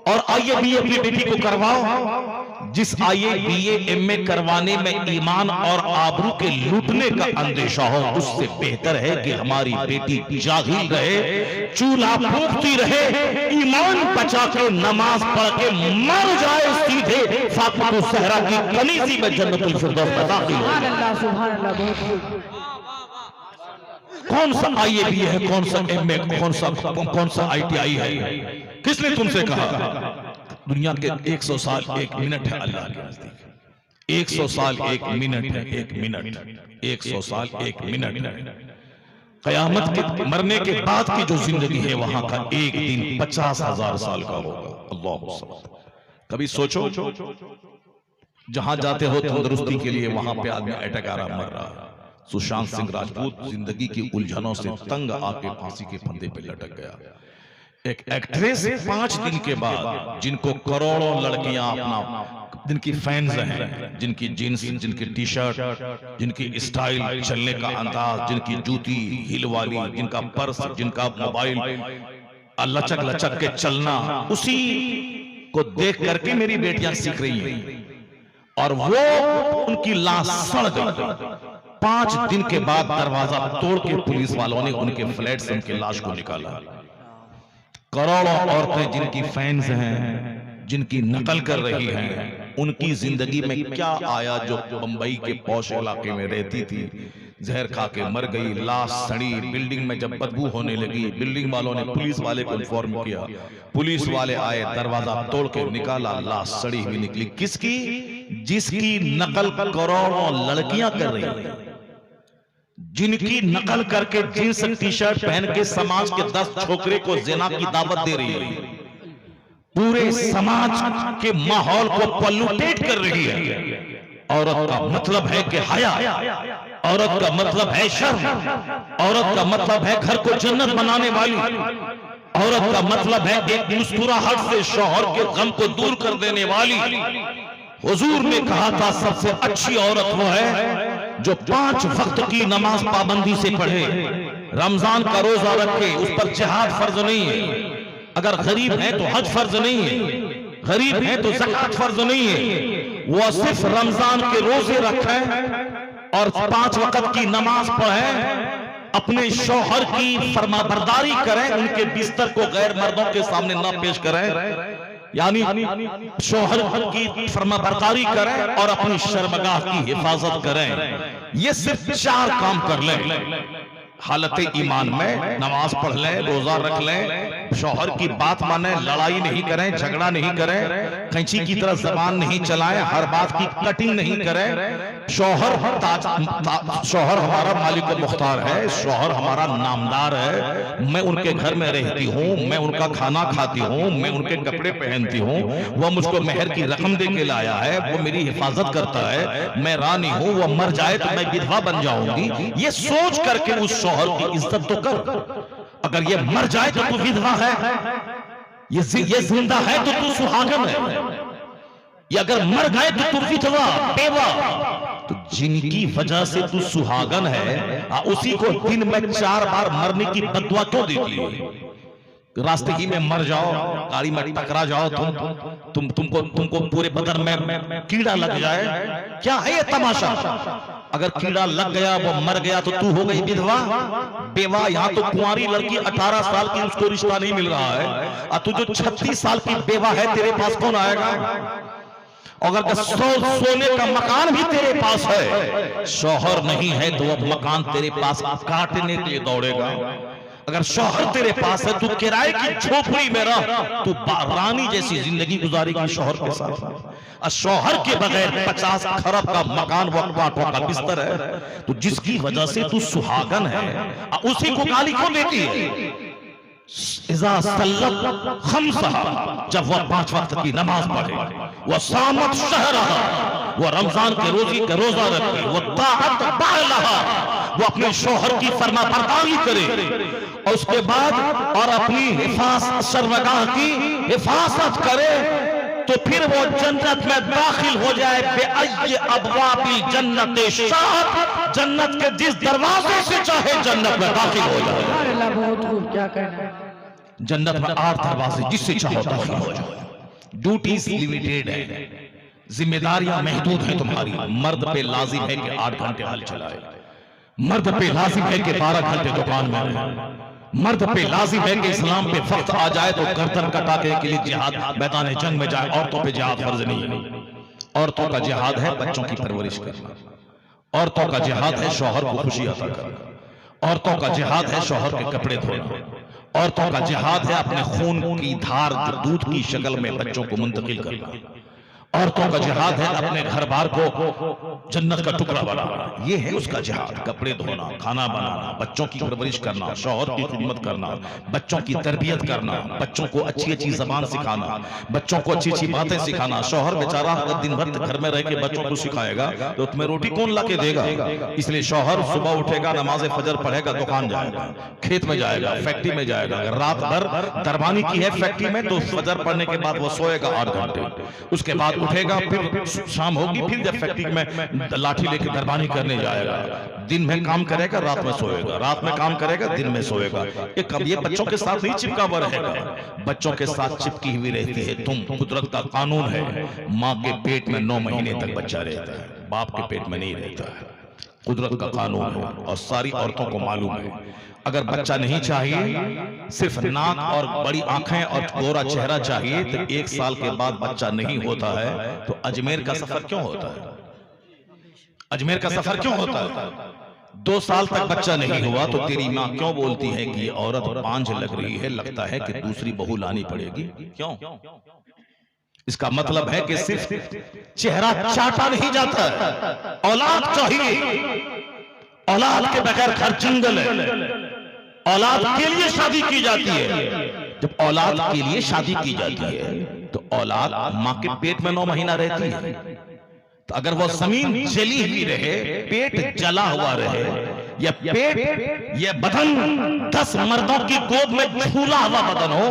और IABA अपनी बेटी को करवाओ। जिस IABA MA करवाने में ईमान और आबरू के लूटने का अंदेशा हो, उससे बेहतर है कि हमारी बेटी जाहिल रहे, चूल्हा फूंकती रहे, ईमान बचा के नमाज पढ़ के मर जाए सीधे फातिमा ज़हरा की कनीज़ी में जन्नतुल फिरदौस में दाखिल हो। सुभान अल्लाह, बहुत खूब। कौन सा IABA है, कौन सा MA, कौन सा ITI है? किसने तुमसे कहा? दुनिया के 100 साल 1 मिनट है अल्लाह के नजदीक। 100 साल 1 मिनट है, 1 मिनट 100 साल 1 मिनट है। कयामत के मरने के बाद की जो जिंदगी है वहां का एक दिन 50,000 साल का होगा। अल्लाह, कभी सोचो जहां जाते हो तंदुरुस्ती के लिए, वहां पे आदमी अटैक आ रहा, मर रहा। सुशांत सिंह राजपूत जिंदगी की उलझनों से तंग आके फांसी के फंदे पे लटक गया। एक एक्ट्रेस 5 दिन के बाद, जिनको करोड़ों लड़कियां अपना, जिनकी फैंस हैं, जिनकी जीन्स, जिनकी टी-शर्ट, जिनकी स्टाइल, चलने का अंदाज, जिनकी जूती हिल वाली, जिनका पर्स, जिनका मोबाइल, लचक लचक के चलना, उसी को देख करके मेरी बेटियां सीख रही हैं। और वो उनकी लाश सड़ गई। 5 दिन के बाद दरवाजा तोड़ के पुलिस वालों ने उनके फ्लैट से उनकी लाश को निकाला। करोड़ों औरतें जिनकी फैंस हैं, जिनकी नकल कर रही हैं, उनकी जिंदगी में क्या आया? जो बंबई के पौष इलाके में रहती थी, जहर खा के मर गई, लाश सड़ी। बिल्डिंग में जब बदबू होने लगी, बिल्डिंग वालों ने पुलिस वाले को इन्फॉर्म किया। पुलिस वाले आए, दरवाजा तोड़ के निकाला, लाश सड़ी हुई निकली। किसकी? जिसकी नकल करोड़ों लड़कियां कर रही हैं, जिनकी नकल करके जींस टी-शर्ट पहन के समाज के 10 छोकरे को ज़िना की दावत दे रही है, पूरे समाज के माहौल को पॉल्यूटेट कर रही है। औरत का मतलब है कि हया, औरत का मतलब है शर्म, औरत का मतलब है घर को जन्नत बनाने वाली, औरत का मतलब है एक मुस्कुराहट से शौहर के गम को दूर कर देने वाली। हुजूर ने कहा था सबसे अच्छी औरत वो है जो 5 वक्त की नमाज पाबंदी से पढ़े, रमजान का रोजा रखे, उस पर जिहाद फर्ज नहीं है। अगर गरीब है तो हज फर्ज नहीं है, गरीब है तो ज़कात फर्ज नहीं है। वो सिर्फ रमजान के रोजे रखे और 5 वक्त की नमाज पढ़े, अपने शौहर की फरमाबरदारी करें, उनके बिस्तर को गैर मर्दों के सामने ना पेश करें, यानी शौहर की फरमाबरदारी करें और अपनी शर्मगाह की हिफाजत करें। ये सिर्फ 4 काम कर लें। हालत ईमान में नमाज पढ़ लें, रोजा रख लें, शौहर की बात माने, लड़ाई नहीं करें, झगड़ा नहीं करें, कैंची की तरह जबान नहीं चलाएं, हर बात की कटिंग नहीं करें। शौहर हमारा मालिक मुख्तार है, शौहर हमारा नामदार है। मैं उनके घर में रहती हूँ, मैं उनका खाना खाती हूँ, मैं उनके कपड़े पहनती हूँ, वह मुझको मेहर की रकम दे के लाया है, वो मेरी हिफाजत करता है। मैं रानी हूँ, वो मर जाए तो मैं विधवा बन जाऊंगी। ये सोच करके उस शौहर की इज्जत तो कर। अगर ये मर जाए तो तू विधवा है, ये जिंदा है तो तू सुहागन है। ये अगर मर गए तो तू विधवा बेवा। तो जिनकी वजह से तू सुहागन है, उसी को दिन में 4 बार मरने की बदुआ क्यों देती है? रास्ते ही में मर जाओ, गाड़ी में टकरा जाओ, तुमको पूरे बदन में कीड़ा लग जाए, क्या है ये तमाशा? अगर कीड़ा लग गया, वो मर गया, तो तू हो गई विधवा बेवा। यहाँ तो कुंवारी लड़की 18 साल की, उसको रिश्ता नहीं मिल रहा है, और तू जो 36 साल की बेवा है, तेरे पास कौन आएगा? अगर सोने का मकान भी तेरे पास है, शौहर नहीं है तो वो मकान तेरे पास काटने के लिए दौड़ेगा। अगर शौहर तेरे पास है, तू किराए की झोपड़ी में रह, तू रानी जैसी जिंदगी गुजारेगी शौहर के साथ। और शौहर के बगैर 50 खरब का मकान, वक्फाटों का बिस्तर है। तो जिसकी वजह से तू सुहागन है, उसी को गाली क्यों देती है? जब वह 5 वक्त की नमाज पढ़े, वह सामत शहरहा, वह रमजान के रोजा रखे, वह ताअत बालहा, वो अपने शौहर की फरमाबरदारी करे, और उसके बाद और अपनी शर्मगाह की हिफाजत करे, तो फिर वो जन्नत में दाखिल हो जाए। बेअय्य अबवाबिल जन्नत शाह, जन्नत के जिस दरवाजे से चाहे जन्नत में दाखिल हो जाए। बहुत खूब, क्या कहना है? जन्नत में 8 दरवाजे, जिससे चाहो दाखिल हो जाए। ड्यूटीज लिमिटेड है, जिम्मेदारियां महदूद है तुम्हारी। मर्द पे लाजिम है कि 8 घंटे हल चलाए, मर्द पे लाजिम है कि 12 घंटे दुकान में रहे, मर्द पे लाजिम है कि इस्लाम पे वक्त आ जाए तो गर्दन कटाने के लिए जिहाद मैदान जंग में जाए। औरतों पे जिहाद फर्ज नहीं है। औरतों का जिहाद है बच्चों की परवरिश करना, औरतों का जिहाद है शौहर को खुशी अता करना, औरतों का जिहाद है शौहर के कपड़े धोना, औरतों का जिहाद है अपने खून की धार दूध की शक्ल में बच्चों को मुंतकिल करना, औरतों का जिहाद है अपने घर बार को जन्नत का टुकड़ा बनाना। ये है उसका जिहाद। कपड़े धोना, खाना बनाना, बच्चों की परवरिश करना, शौहर की खिदमत करना, बच्चों की तरबियत करना, बच्चों को अच्छी अच्छी जबान सिखाना, बच्चों को अच्छी अच्छी बातें सिखाना। शौहर बेचारा अगर दिन भर घर में रह के बच्चों को सिखाएगा तो तुम्हें रोटी कौन ला के देगा? इसलिए शौहर सुबह उठेगा, नमाज फजर पढ़ेगा, दुकान जाएगा, खेत में जाएगा, फैक्ट्री में जाएगा। अगर रात भर दरबानी की है फैक्ट्री में तो फजर पढ़ने के बाद वो सोएगा 8 घंटे, उसके बाद उठेगा, फिर शाम होगी, फिर जब फैक्ट्री में लाठी लेके दरबानी करने जाएगा। दिन में काम करेगा, रात में सोएगा, रात में काम करेगा, दिन में सोएगा। ये बच्चों के साथ नहीं चिपका हुआ रहेगा, बच्चों के साथ चिपकी हुई रहती है तुम। कुदरत का कानून है, माँ के पेट में 9 महीने तक बच्चा रहता है, बाप के पेट में नहीं रहता है। कुदरत का कानून है और सारी औरतों को मालूम है। अगर बच्चा नहीं चाहिए, सिर्फ नाक और बड़ी आंखें और गोरा चेहरा चाहिए, तो 1 साल के बाद बच्चा नहीं होता है तो अजमेर का सफर क्यों होता है? अजमेर का सफर क्यों होता है? 2 साल तक बच्चा नहीं हुआ तो तेरी माँ क्यों बोलती है कि ये औरत पांझ लग रही है, लगता है कि दूसरी बहू लानी पड़ेगी? क्यों? इसका मतलब है कि सिर्फ चेहरा चाटा नहीं जाता है, औलाद चाहिए। औलाद के बगैर घर जंगल है। औलाद के लिए शादी की जाती है। जब औलाद के लिए शादी की जाती है तो औलाद माँ के पेट में 9 महीना रहती है। तो अगर वो जमीन जली हुई रहे, पेट जला हुआ रहे, या पेट या बदन 10 मर्दों की गोद में झूला हुआ बदन हो,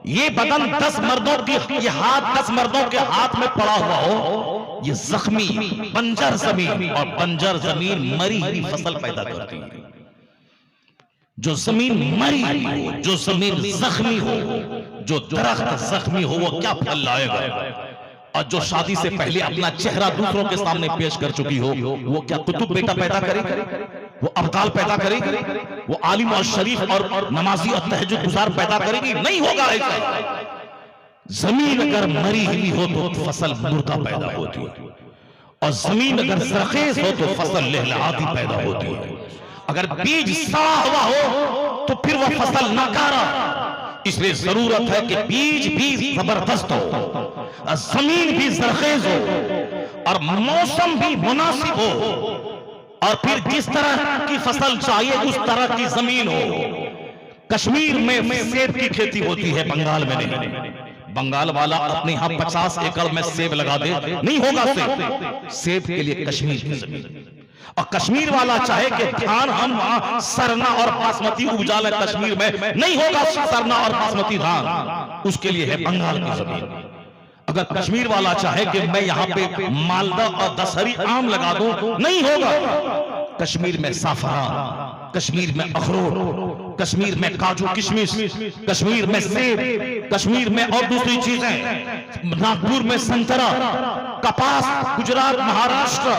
ये बदन 10 मर्दों की, ये हाथ 10 मर्दों के हाथ में पड़ा हुआ हो, ये जख्मी बंजर जमीन, और बंजर जमीन मरी हुई फसल पैदा करती है। जो जमीन मरी हुई हो, जो जमीन जख्मी हो, जो दरख्त जख्मी हो, वो क्या फल लाएगा? और जो शादी से पहले अपना चेहरा दूसरों के सामने पेश कर चुकी हो, वो क्या कुतुब बेटा पैदा करेगी? वो अब्दाल पैदा करेगी? वो आलिम और शरीफ और नमाजी और तहज्जुद गुजार पैदा करेगी? नहीं होगा ऐसा। जमीन अगर मरी हुई हो तो फसल मुर्दा पैदा होती है, और जमीन अगर जरखेज हो तो फसल लहलहाती पैदा होती है। अगर बीज सड़ा हुआ हो तो फिर वह फसल नाकारा। इसलिए जरूरत है कि बीज भी जबरदस्त हो, जमीन भी जरखेज हो, और मौसम भी मुनासिब हो, और फिर जिस तरह की फसल चाहिए उस तरह की जमीन हो। कश्मीर में सेब की खेती होती है, बंगाल में नहीं। बंगाल वाला अपने यहां 50 एकड़ में सेब लगा दे, नहीं होगा सेब। सेब के लिए कश्मीर की जमीन, और कश्मीर वाला चाहे कि धान हम वहां सरना और बासमती उपजा ले कश्मीर में, नहीं होगा सरना और बासमती धान। उसके लिए है बंगाल की जमीन। अगर कश्मीर वाला चाहे कि मैं यहाँ पे मालदा और दशहरी आम लगा दूं, नहीं होगा। कश्मीर में साफरान, कश्मीर में अखरोट, कश्मीर में काजू किशमिश, कश्मीर में सेब, कश्मीर में और दूसरी चीजें, नागपुर में संतरा, कपास, गुजरात, महाराष्ट्र,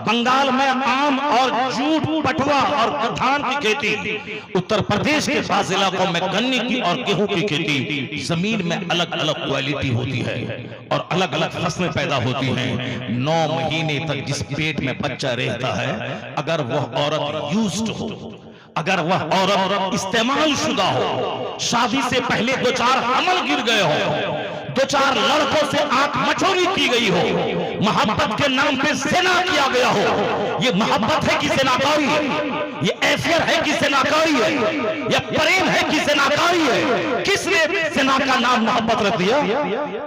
बंगाल में आम और जूट, पटुआ और धान की खेती, उत्तर प्रदेश के पास इलाकों में गन्ने की और गेहूं की खेती। जमीन में अलग अलग क्वालिटी होती है और अलग अलग फसलें पैदा होती हैं। 9 महीने तक जिस पेट में बच्चा रहता है, अगर वह औरत यूज्ड हो, अगर वह औरत इस्तेमाल शुदा हो, शादी से पहले 2-4 हमल गिर गए हो, 2-4 लड़कों से आंख मचोरी की गई हो, मोहब्बत के नाम पे ज़िना किया गया हो, ये मोहब्बत है कि ज़िनाकारी है? ये अफेयर है कि ज़िनाकारी है? ये प्रेम है कि ज़िनाकारी है? किसने ज़िना का नाम मोहब्बत रख दिया?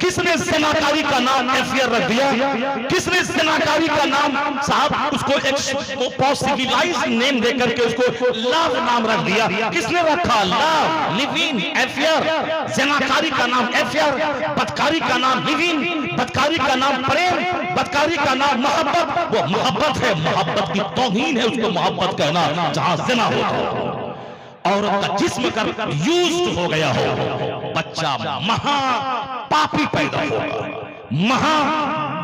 किसने ज़िनाकारी का नाम अफेयर रख दिया? किसने ज़िनाकारी का नाम साहब उसको एक पॉसिबलाइज्ड नेम देकर के उसको लव नाम रख दिया? किसने रखा? Love, live in, affair. ज़िनाकारी का नाम अफेयर, बदकारी का नाम लिव इन, बदकारी का नाम प्रेम, बदकारी का नाम मोहब्बत। वो मोहब्बत है, मोहब्बत की तौहीन है उसको मोहब्बत कहना जहां ज़िना होता हो। औरत का जिस्म कर यूज्ड हो गया हो, बच्चा महा पापी पैदा होगा, महा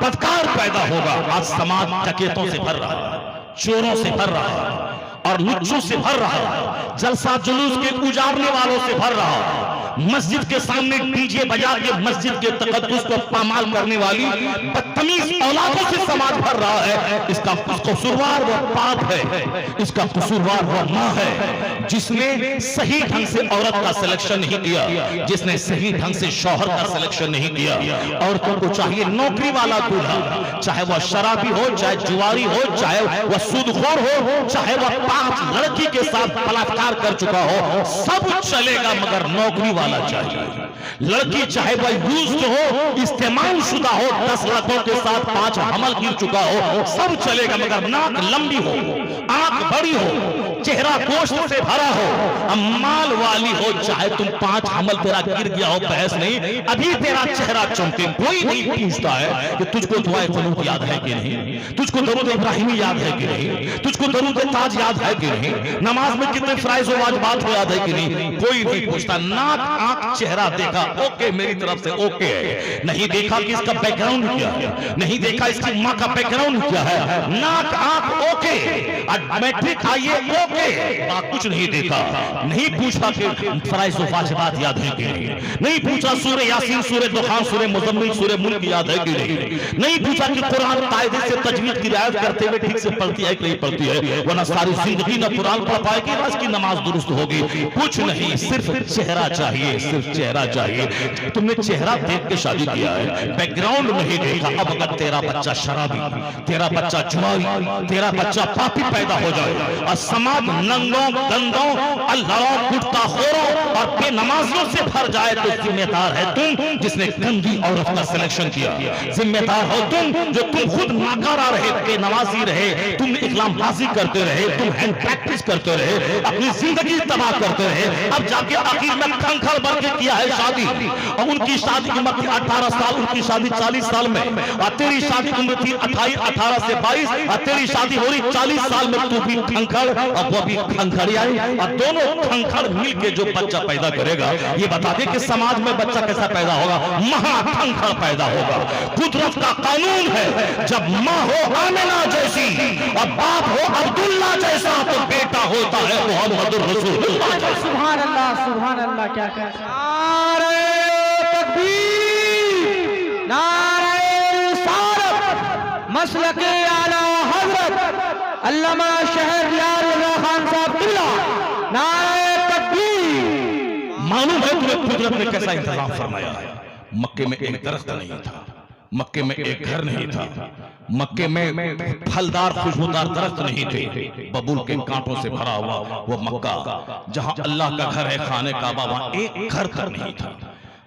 बदकार पैदा होगा। आज समाज डकैतों से भर रहा है, चोरों से भर रहा है, और लुच्चों से भर रहा है, जलसा जुलूस के उजाड़ने वालों से भर रहा है, मस्जिद के सामने डीजे बजा के मस्जिद के तकद्दुस को पामाल करने वाली बदतमीज औलादों से समाज भर रहा है। इसका कसूरवार वो बाप है, इसका कसूरवार वो माँ है, जिसने सही ढंग से औरत का सिलेक्शन नहीं किया, जिसने सही ढंग से शौहर का सिलेक्शन नहीं किया। औरतों को चाहिए नौकरी वाला दूल्हा, चाहे वह शराबी हो, चाहे जुआरी हो, चाहे वह सूदखोर हो, चाहे वह 5 लड़की के साथ बलात्कार कर चुका हो, सब चलेगा, मगर नौकरी वाला चाहिए। लड़की चाहे वह यूज्ड हो, इस्तेमाल शुदा हो, 10 लड़कों के साथ 5 हमल गिर चुका हो, सब चलेगा, मगर नाक लंबी हो, आंख बड़ी हो, चेहरा गोश्त से भरा हो, माल वाली हो, चाहे तुम 5 हमल तेरा गिर गया हो, बहस नहीं, अभी तेरा चेहरा चमके। कोई नहीं पूछता है कि तुझको दुआए कुनूत याद है कि नहीं, तुझको दरूद इब्राहिमी याद है कि नहीं, तुझको दरूद ताज याद है कि नहीं, नमाज में कितने फराइज व वाजिबात याद है कि नहीं, कोई नहीं पूछता। नाक, आंख, चेहरा देखा, ओके, मेरी तरफ से ओके है। नहीं देखा कि इसका बैकग्राउंड क्या है, नहीं देखा इसकी माँ का बैकग्राउंड क्या है, नाक, आंख ओके, मैट्रिक आइए ओके, कुछ नहीं देखा। नहीं पूछा कि फराइज व वाजिबात याद है कि नहीं, नहीं पूछा सूरह यासीन, सूरह दुखान, सूरह मुज़म्मिल, सूरह मुल्क याद है कि नहीं, नहीं पूछा कि कुरान कायदे से तजवीद की रियायत करते हुए ठीक से पढ़ती है कि नहीं पढ़ती है, वरना सारी जिंदगी न कुरान पढ़ पाएगी ना इसकी नमाज दुरुस्त होगी। कुछ नहीं, सिर्फ चेहरा चाहिए, सिर्फ चेहरा चाहिए। तुमने चेहरा देख के शादी किया है, बैकग्राउंड नहीं देखा। अब अगर तेरा बच्चा शराबी, तेरा बच्चा जुआरी, तेरा बच्चा पापी पैदा हो जाए और समाज समाज नंगों, गंदों, अल्लाहों, गुटखाखोरों और बेनमाजियों से भर जाए तो जिम्मेदार है तुम जिसने गंदी औरत का सिलेक्शन किया। जिम्मेदार हो तुम जो तुम खुद नाकारा रहे, बेनमाजी रहे, तुम इस्लामबाजी करते रहे, तुम हैंड प्रैक्टिस करते रहे, अपनी जिंदगी तबाह करते रहे। अब जाके आखिर में खंखल भर के किया है शादी, और उनकी शादी की उम्र 18 साल, उनकी शादी 40 साल में, और तेरी शादी की उम्र थी 18 से 22, और तेरी शादी हो रही 40 साल में, तू भी खंखल और वो भी खंखड़ियाई, और दोनों खंखड़ मिल के जो बच्चा पैदा करेगा, ये बता दे कि समाज में बच्चा कैसा पैदा होगा, महाखंखड़ पैदा होगा। कुदरत का कानून है, जब माँ हो आमिना जैसी और बाप हो अब्दुल्ला जैसा, तो बेटा होता है मोहम्मद रसूलुल्लाह। सुभान अल्लाह, क्या कह नारे तकबीर, नारे रिसालत, मसलके आला हजरत अल्लामा शहर यार खान साहब किबला, नारे तकबीर। मालूम है तुम्हें कुदरत ने कैसा इंतजाम फरमाया है। मक्के में एक दरख्त नहीं था, मक्के में एक घर नहीं था, मक्के में फलदार खुशबूदार दरख्त नहीं थे, बबूल के कांटों से भरा हुआ वो मक्का जहां अल्लाह का घर है, खाने काबा, वहां एक घर तक नहीं था।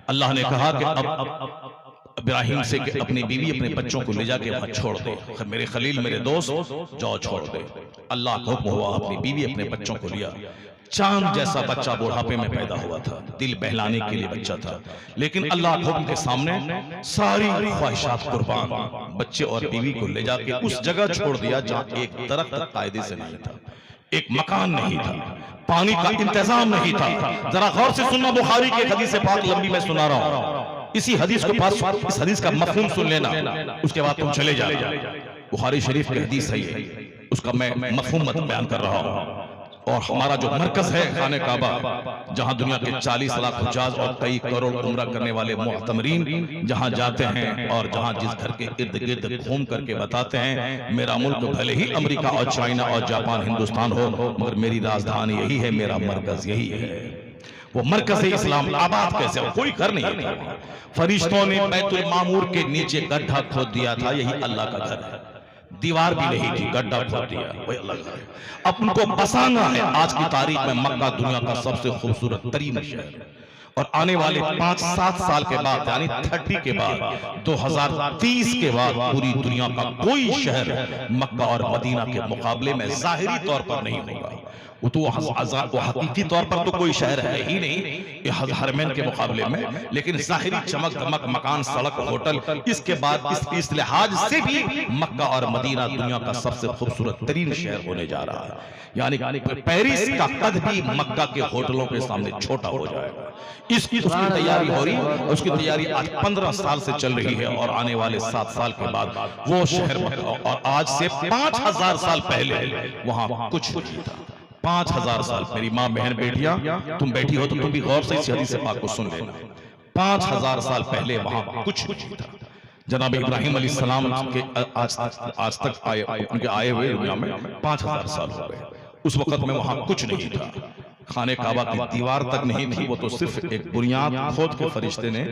अल्लाह ने कहा कि अब इब्राहिम से कि अपनी बीवी अपने बच्चों को ले जाके वहां छोड़ दे, मेरे खलील मेरे दोस्त जाओ छोड़ दे। अल्लाह का हुक्म हुआ, अपनी बीवी अपने बच्चों को लिया। चांद जैसा बच्चा बुढ़ापे में पैदा हुआ था, दिल बहलाने के लिए बच्चा था, लेकिन अल्लाह के हुक्म के सामने सारी ख्वाहिशात कुर्बान, बच्चे और बीवी को ले जाके उस जगह छोड़ दिया जहां एक दरख्त कायदे से नहीं था, एक मकान नहीं था, पानी का इंतजाम नहीं था। जरा गौर से सुनना, बुखारी की हदीस पाक लंबी मैं सुना रहा हूं, इसी हदीस के पास इस हदीस का मफहूम सुन लेना, उसके बाद तुम चले जाना। बुखारी शरीफ की हदीस है ये, उसका मैं मफहूम बयान कर रहा हूं। और हमारा जो मरकज है खाने काबा, जहां दुनिया के 40 लाख हुज्जाज और कई करोड़ उम्रा करने वाले मुअतमरीन जहां जाते हैं, और जहां जिस घर के इर्द गिर्द घूम करके बताते हैं, मेरा मुल्क भले ही अमेरिका और चाइना और जापान हिंदुस्तान हो, मगर मेरी राजधानी यही है, मेरा मरकज यही है। वो मरकज इस्लाम आबाद कैसे हो, कोई घर नहीं था। फरिश्तों ने बैतुल मामूर के नीचे गड्ढा खोद दिया था, यही अल्लाह का घर है। दीवार भी नहीं थी, गड्ढा खोद दिया, वही अल्लाह का घर है। अब उनको बसाना है। आज की तारीख में मक्का दुनिया का सबसे खूबसूरत तरीन शहर है, और आने वाले 5-7 साल के बाद, यानी 30 के बाद, 2030 के बाद पूरी दुनिया का कोई शहर मक्का और मदीना के मुकाबले में जाहिरी तौर पर नहीं होगा। वो तो हकीकी तौर पर तो कोई शहर है ही नहीं हरमैन के मुकाबले में, लेकिन जाहिरी चमक दमक, मकान, सड़क, होटल, इसके बाद इस लिहाज से भी मक्का और मदीना दुनिया का सबसे खूबसूरत तरीन शहर होने जा रहा है। यानी पेरिस का कद भी मक्का के होटलों के सामने छोटा हो जाएगा। उसकी तैयारी हो रही है, उसकी तैयारी आज 15 साल से चल रही है, और आने वाले 7 साल के बाद वो शहर, और आज से 5000 साल पहले वहां कुछ नहीं था। 5000 साल, मेरी माँ बहन बेटियां तुम बैठी हो तो तुम भी गौर से इस हदीस पाक को सुन लेना। 5000 साल पहले वहां कुछ नहीं था। जनाब इब्राहिम अलैहिस्सलाम के आज तक उनके आए हुए दुनिया में 5000 साल हो गए। उस वक्त में वहां कुछ नहीं था, खाने काबा की दीवार तक नहीं थी, वो तो सिर्फ एक बुनियाद खोद के फरिश्ते ने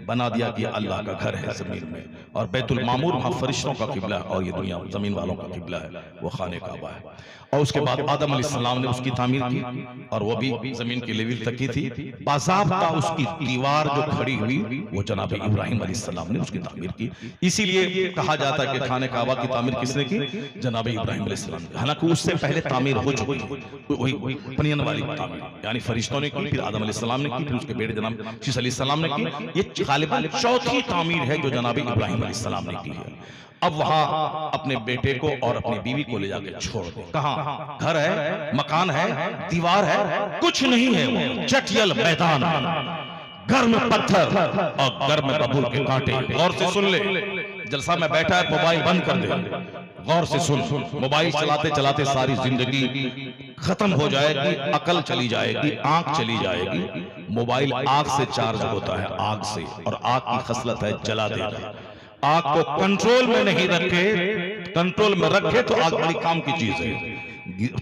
बना दिया कि अल्लाह का घर है जमीन में, और बैतुल मामूर वहां फरिश्तों का किबला है, और ये दुनिया जमीन वालों का किबला है, वो खाने काबा है। और उसके बाद आदम अलैहिस्सलाम ने उसकी तामीर की, और वो भी जमीन की लेवल तक की थी। बाज़ाब्ता उसकी दीवार जो खड़ी हुई, वो जनाब इब्राहिम अलैहिस्सलाम ने उसकी तामीर की। इसीलिए कहा जाता है कि खाने काबा की तामीर किसने की? जनाब इब्राहिम अलैहिस्सलाम ने। हालांकि उससे पहले तामीर हो चुकी, वही पनियन वाली तामीर, यानी फरिश्तों ने की, फिर आदम अलैहिस्सलाम ने की, फिर उसके बेटे जनाब शीश अलैहिस्सलाम ने की। ये गालिबन चौथी तामीर है जो जनाब इब्राहिम अलैहिस्सलाम ने की है। अब वहां अपने बेटे को और अपनी बीवी को ले जाके छोड़ दे। कहां? घर है, मकान है, दीवार है, कुछ नहीं है, वो चटियल मैदान, घर में पत्थर और घर में बबूल के कांटे। गौर से सुन ले, जलसा में बैठा है, मोबाइल बंद कर दे, गौर से सुन। मोबाइल चलाते चलाते सारी जिंदगी खत्म हो जाएगी, अकल चली जाएगी, आंख चली जाएगी। मोबाइल आग से चार्ज होता है, आग से, और आग की खसलत है जला देना। आग को कंट्रोल में नहीं रखे, कंट्रोल में रखे तो आग बड़ी काम की चीज है।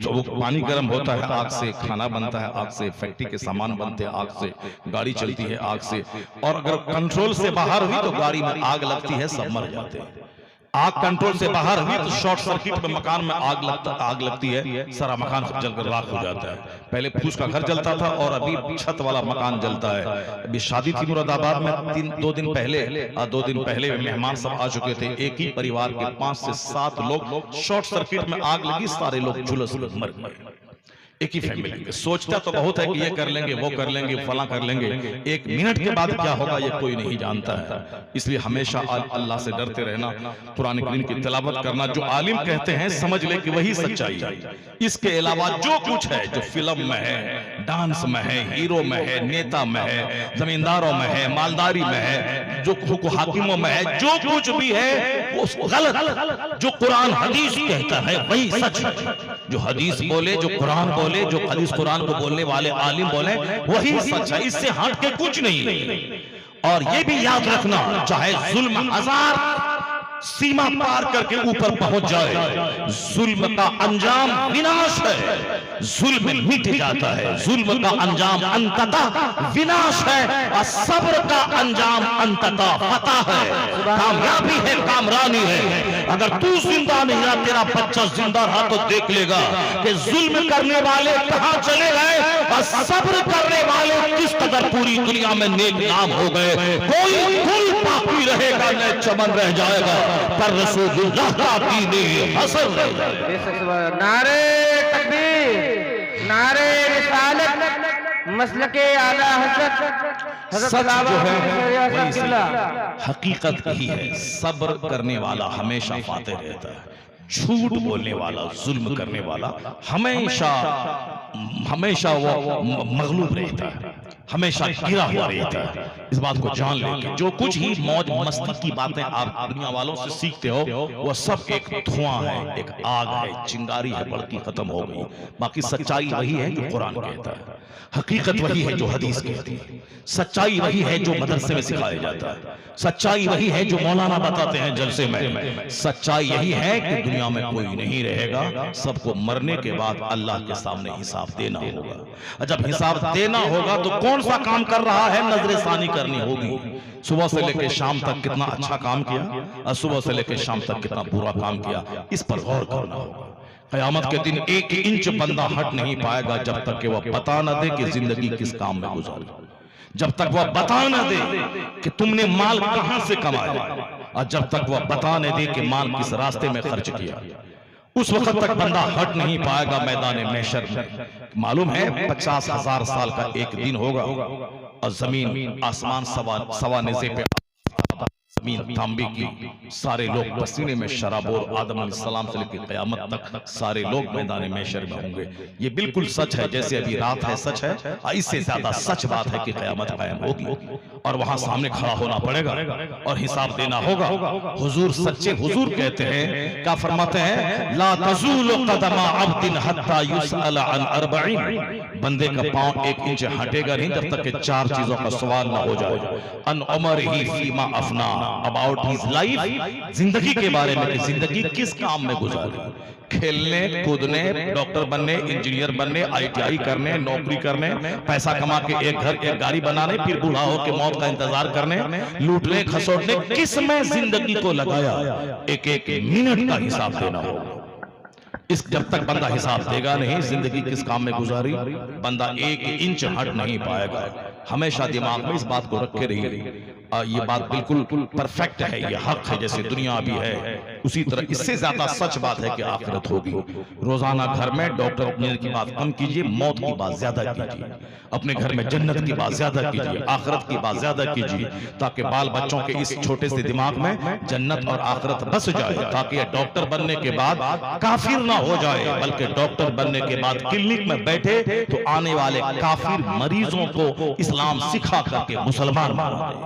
वो पानी गर्म होता है, आग से खाना बनता है, आग से फैक्ट्री के सामान बनते हैं, आग से गाड़ी चलती है, आग से। और अगर कंट्रोल से बाहर हुई तो गाड़ी में आग लगती है, सब मर जाते हैं। आग कंट्रोल से बाहर हुई तो शॉर्ट सर्किट में मकान में आग लगती है, सारा मकान जलकर राख हो जाता है। पहले फूस का घर जलता था और अभी छत वाला मकान जलता है। अभी शादी थी मुरादाबाद में, 2 दिन पहले मेहमान सब आ चुके थे। एक ही परिवार के 5 से 7 लोग, शॉर्ट सर्किट में आग लगी, सारे लोग झुलस मर गए। एक ही फैमिली के। सोचता तो बहुत है कि ये कर लेंगे, वो कर लेंगे, फला कर लेंगे, 1 मिनट के बाद क्या होगा ये कोई नहीं जानता है। इसलिए हमेशा अल्लाह से डरते रहना, कुरान करीम की तिलावत करना। जो आलिम कहते हैं समझ ले कि वही सच्चाई है। इसके अलावा जो कुछ है, जो फिल्म में है, डांस में है, हीरो में है, नेता में है, जमींदारों में है, मालदारी में है, जो हाकिमों में है, जो कुछ भी है वो गलत। जो कुरान हदीस कहता है वही सच है। जो हदीस बोले, जो कुरान बोले, जो हदीस कुरान को बोलने वाले आलिम बोले वही सच है। इससे हट के कुछ नहीं। और ये भी याद रखना, चाहे जुल्म 1000 सीमा पार करके ऊपर पहुंच जाए, जुल्म का अंजाम विनाश है। जुल्म मिट जाता है, जुल्म का अंजाम अंततः विनाश है, और सब्र का अंजाम अंततः फतह है, कामयाबी है, कामरानी है। अगर तू जिंदा नहीं रहा, तेरा बच्चा जिंदा रहा तो देख लेगा कि जुल्म करने वाले कहां चले गए और सब्र करने वाले किस कदर पूरी दुनिया में नेक नाम हो गए। कोई कुल बाकी रहेगा न चमन रह जाएगा, पर रसूलुल्लाह का दीन हसन रह जाएगा। नारे तकबीर, नारे रिसालत, मसलके आला हज़रत सच जो है वही सही, हकीकत ही है। सब्र करने वाला हमेशा फातेह रहता है। झूठ बोलने वाला, जुल्म करने वाला हमेशा वो मगलूब रहता है, हमेशा गिरा हुआ रहता है। इस बात को जान ले कि जो कुछ ही मौज मस्ती की बातें आप दुनिया वालों से सीखते हो वो सब एक धुआं है, एक आग है, चिंगारी है, बढ़ती खत्म हो गई। बाकी सच्चाई वही है जो कुरान कहता है, हकीकत वही है जो हदीस कहती है, सच्चाई वही है जो मदरसे में सिखाया जाता है, सच्चाई वही है जो मौलाना बताते हैं जलसे में। सच्चाई यही है कि दुनिया में कोई नहीं रहेगा, सबको मरने के बाद अल्लाह के सामने हिसाब देना होगा। और जब हिसाब देना होगा तो कौन सा काम कर रहा है नजरसानी करनी होगी। सुबह से लेकर शाम तक कितना अच्छा काम किया और सुबह से लेकर शाम तक कितना बुरा काम किया, इस पर गौर करना होगा। क़यामत के दिन 1 इंच बंदा हट नहीं पाएगा जब तक कि वह बता न दे कि जिंदगी किस काम में गुजारी, जब तक वह बता न दे कि तुमने माल कहां से कमाया, और जब तक वह बता न दे कि माल किस रास्ते में खर्च किया, उस वक्त तक बंदा हट नहीं पाएगा मैदान महशर में। मालूम है 50,000 साल का एक दिन होगा और जमीन आसमान सवा निज़े पे जमीन तांबे की, सारे लोग पसीने में शराबोर, आदम अलैहिस्सलाम से लेकर क़यामत तक सारे लोग मैदान महशर में होंगे। ये बिल्कुल सच है, जैसे अभी रात है सच है, इससे ज्यादा सच बात है कि क़यामत कायम होगी और वहां सामने खड़ा होना पड़ेगा और हिसाब देना होगा। हुजूर सच्चे हुजूर कहते हैं, क्या फरमाते हैं, ला तज़ूलु क़दमा अब्दिन हत्ता युसअल अन अर्बईन, बंदे का पांव 1 इंच हटेगा नहीं जब तक कि 4 चीजों का सवाल ना हो जाए। अन उमरिही फीमा अफना, अबाउट हिज लाइफ, जिंदगी के बारे में कि जिंदगी किस काम में गुजारी, खेलने कूदने, डॉक्टर बनने, इंजीनियर बनने, ITI करने, नौकरी करने, पैसा कमा के एक घर एक गाड़ी बनाने, फिर बूढ़ा हो के मौत का इंतजार करने, लूटने खसोटने, किस में जिंदगी को लगाया, एक मिनट का हिसाब देना होगा। इस जब तक बंदा हिसाब देगा नहीं जिंदगी किस काम में गुजारी, बंदा 1 इंच हट नहीं पाएगा। हमेशा दिमाग में इस बात को रखे रहिए। ये बात बिल्कुल परफेक्ट है, ये हक है, जैसे दुनिया भी है उसी तरह इससे ज्यादा सच बात है कि आखिरत होगी। रोजाना घर में डॉक्टर इंजीनियर की बात कम कीजिए, मौत की बात ज्यादा कीजिए, अपने घर में जन्नत की बात ज्यादा कीजिए, आखिरत की बात ज्यादा कीजिए, ताकि बाल बच्चों के इस छोटे से दिमाग में जन्नत और आखिरत बस जाए, ताकि डॉक्टर बनने के बाद काफिर ना हो जाए, बल्कि डॉक्टर बनने के बाद क्लिनिक में बैठे तो आने वाले काफिर मरीजों को इस्लाम सिखा करके मुसलमान बना दे,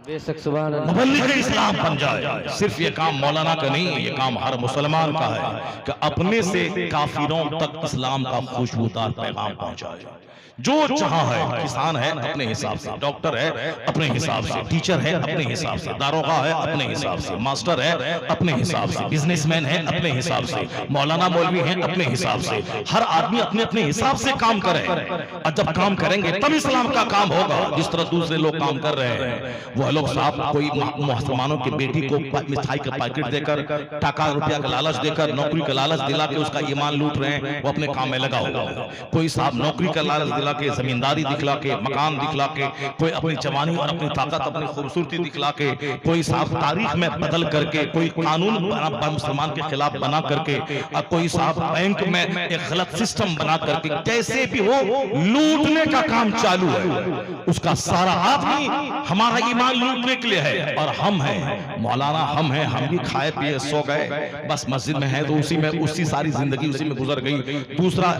मुबल्लिग इस्लाम बन जाए। सिर्फ ये काम मौलाना का नहीं, ये काम हर मुसलमान का है कि अपने से काफिरों तक इस्लाम का खुशबूदार पैगाम पहुंचाए। जो चाहा है, किसान है अपने हिसाब से, डॉक्टर है अपने हिसाब से, टीचर है अपने हिसाब से, दारोगा है अपने हिसाब से, मास्टर है अपने हिसाब से, बिजनेसमैन है अपने हिसाब से, मौलाना मौलवी है अपने हिसाब से। हर आदमी अपने अपने हिसाब से काम करे, और जब काम करेंगे तब इस्लाम का काम होगा। जिस तरह दूसरे लोग काम कर रहे हैं वो लोग साहब कोई मुसलमानों की बेटी को मिठाई का पैकेट देकर, टका रुपया का लालच देकर, नौकरी का लालच दिला के उसका ईमान लूट रहे हैं, वो अपने काम में लगा होगा। कोई साहब नौकरी का लालच दिला के, जमींदारी दिखला के, मकान दिखला के, कोई अपनी जवानी और अपनी ताकत, अपनी खूबसूरती दिखला के, कोई साहब तारीख में बदल करके, कोई कानून मुसलमान के खिलाफ बना करके, और कोई साहब बैंक में एक गलत सिस्टम बना करके, कैसे भी हो लूटने का काम चालू है। उसका सारा आदमी हमारा ईमान लूटने के लिए है, और हम हैं मौलाना, हम हैं, हम भी खाए पिए सो गए, बस मस्जिद में है तो उसी में उसी सारी जिंदगी उसी में गुजर गई। दूसरा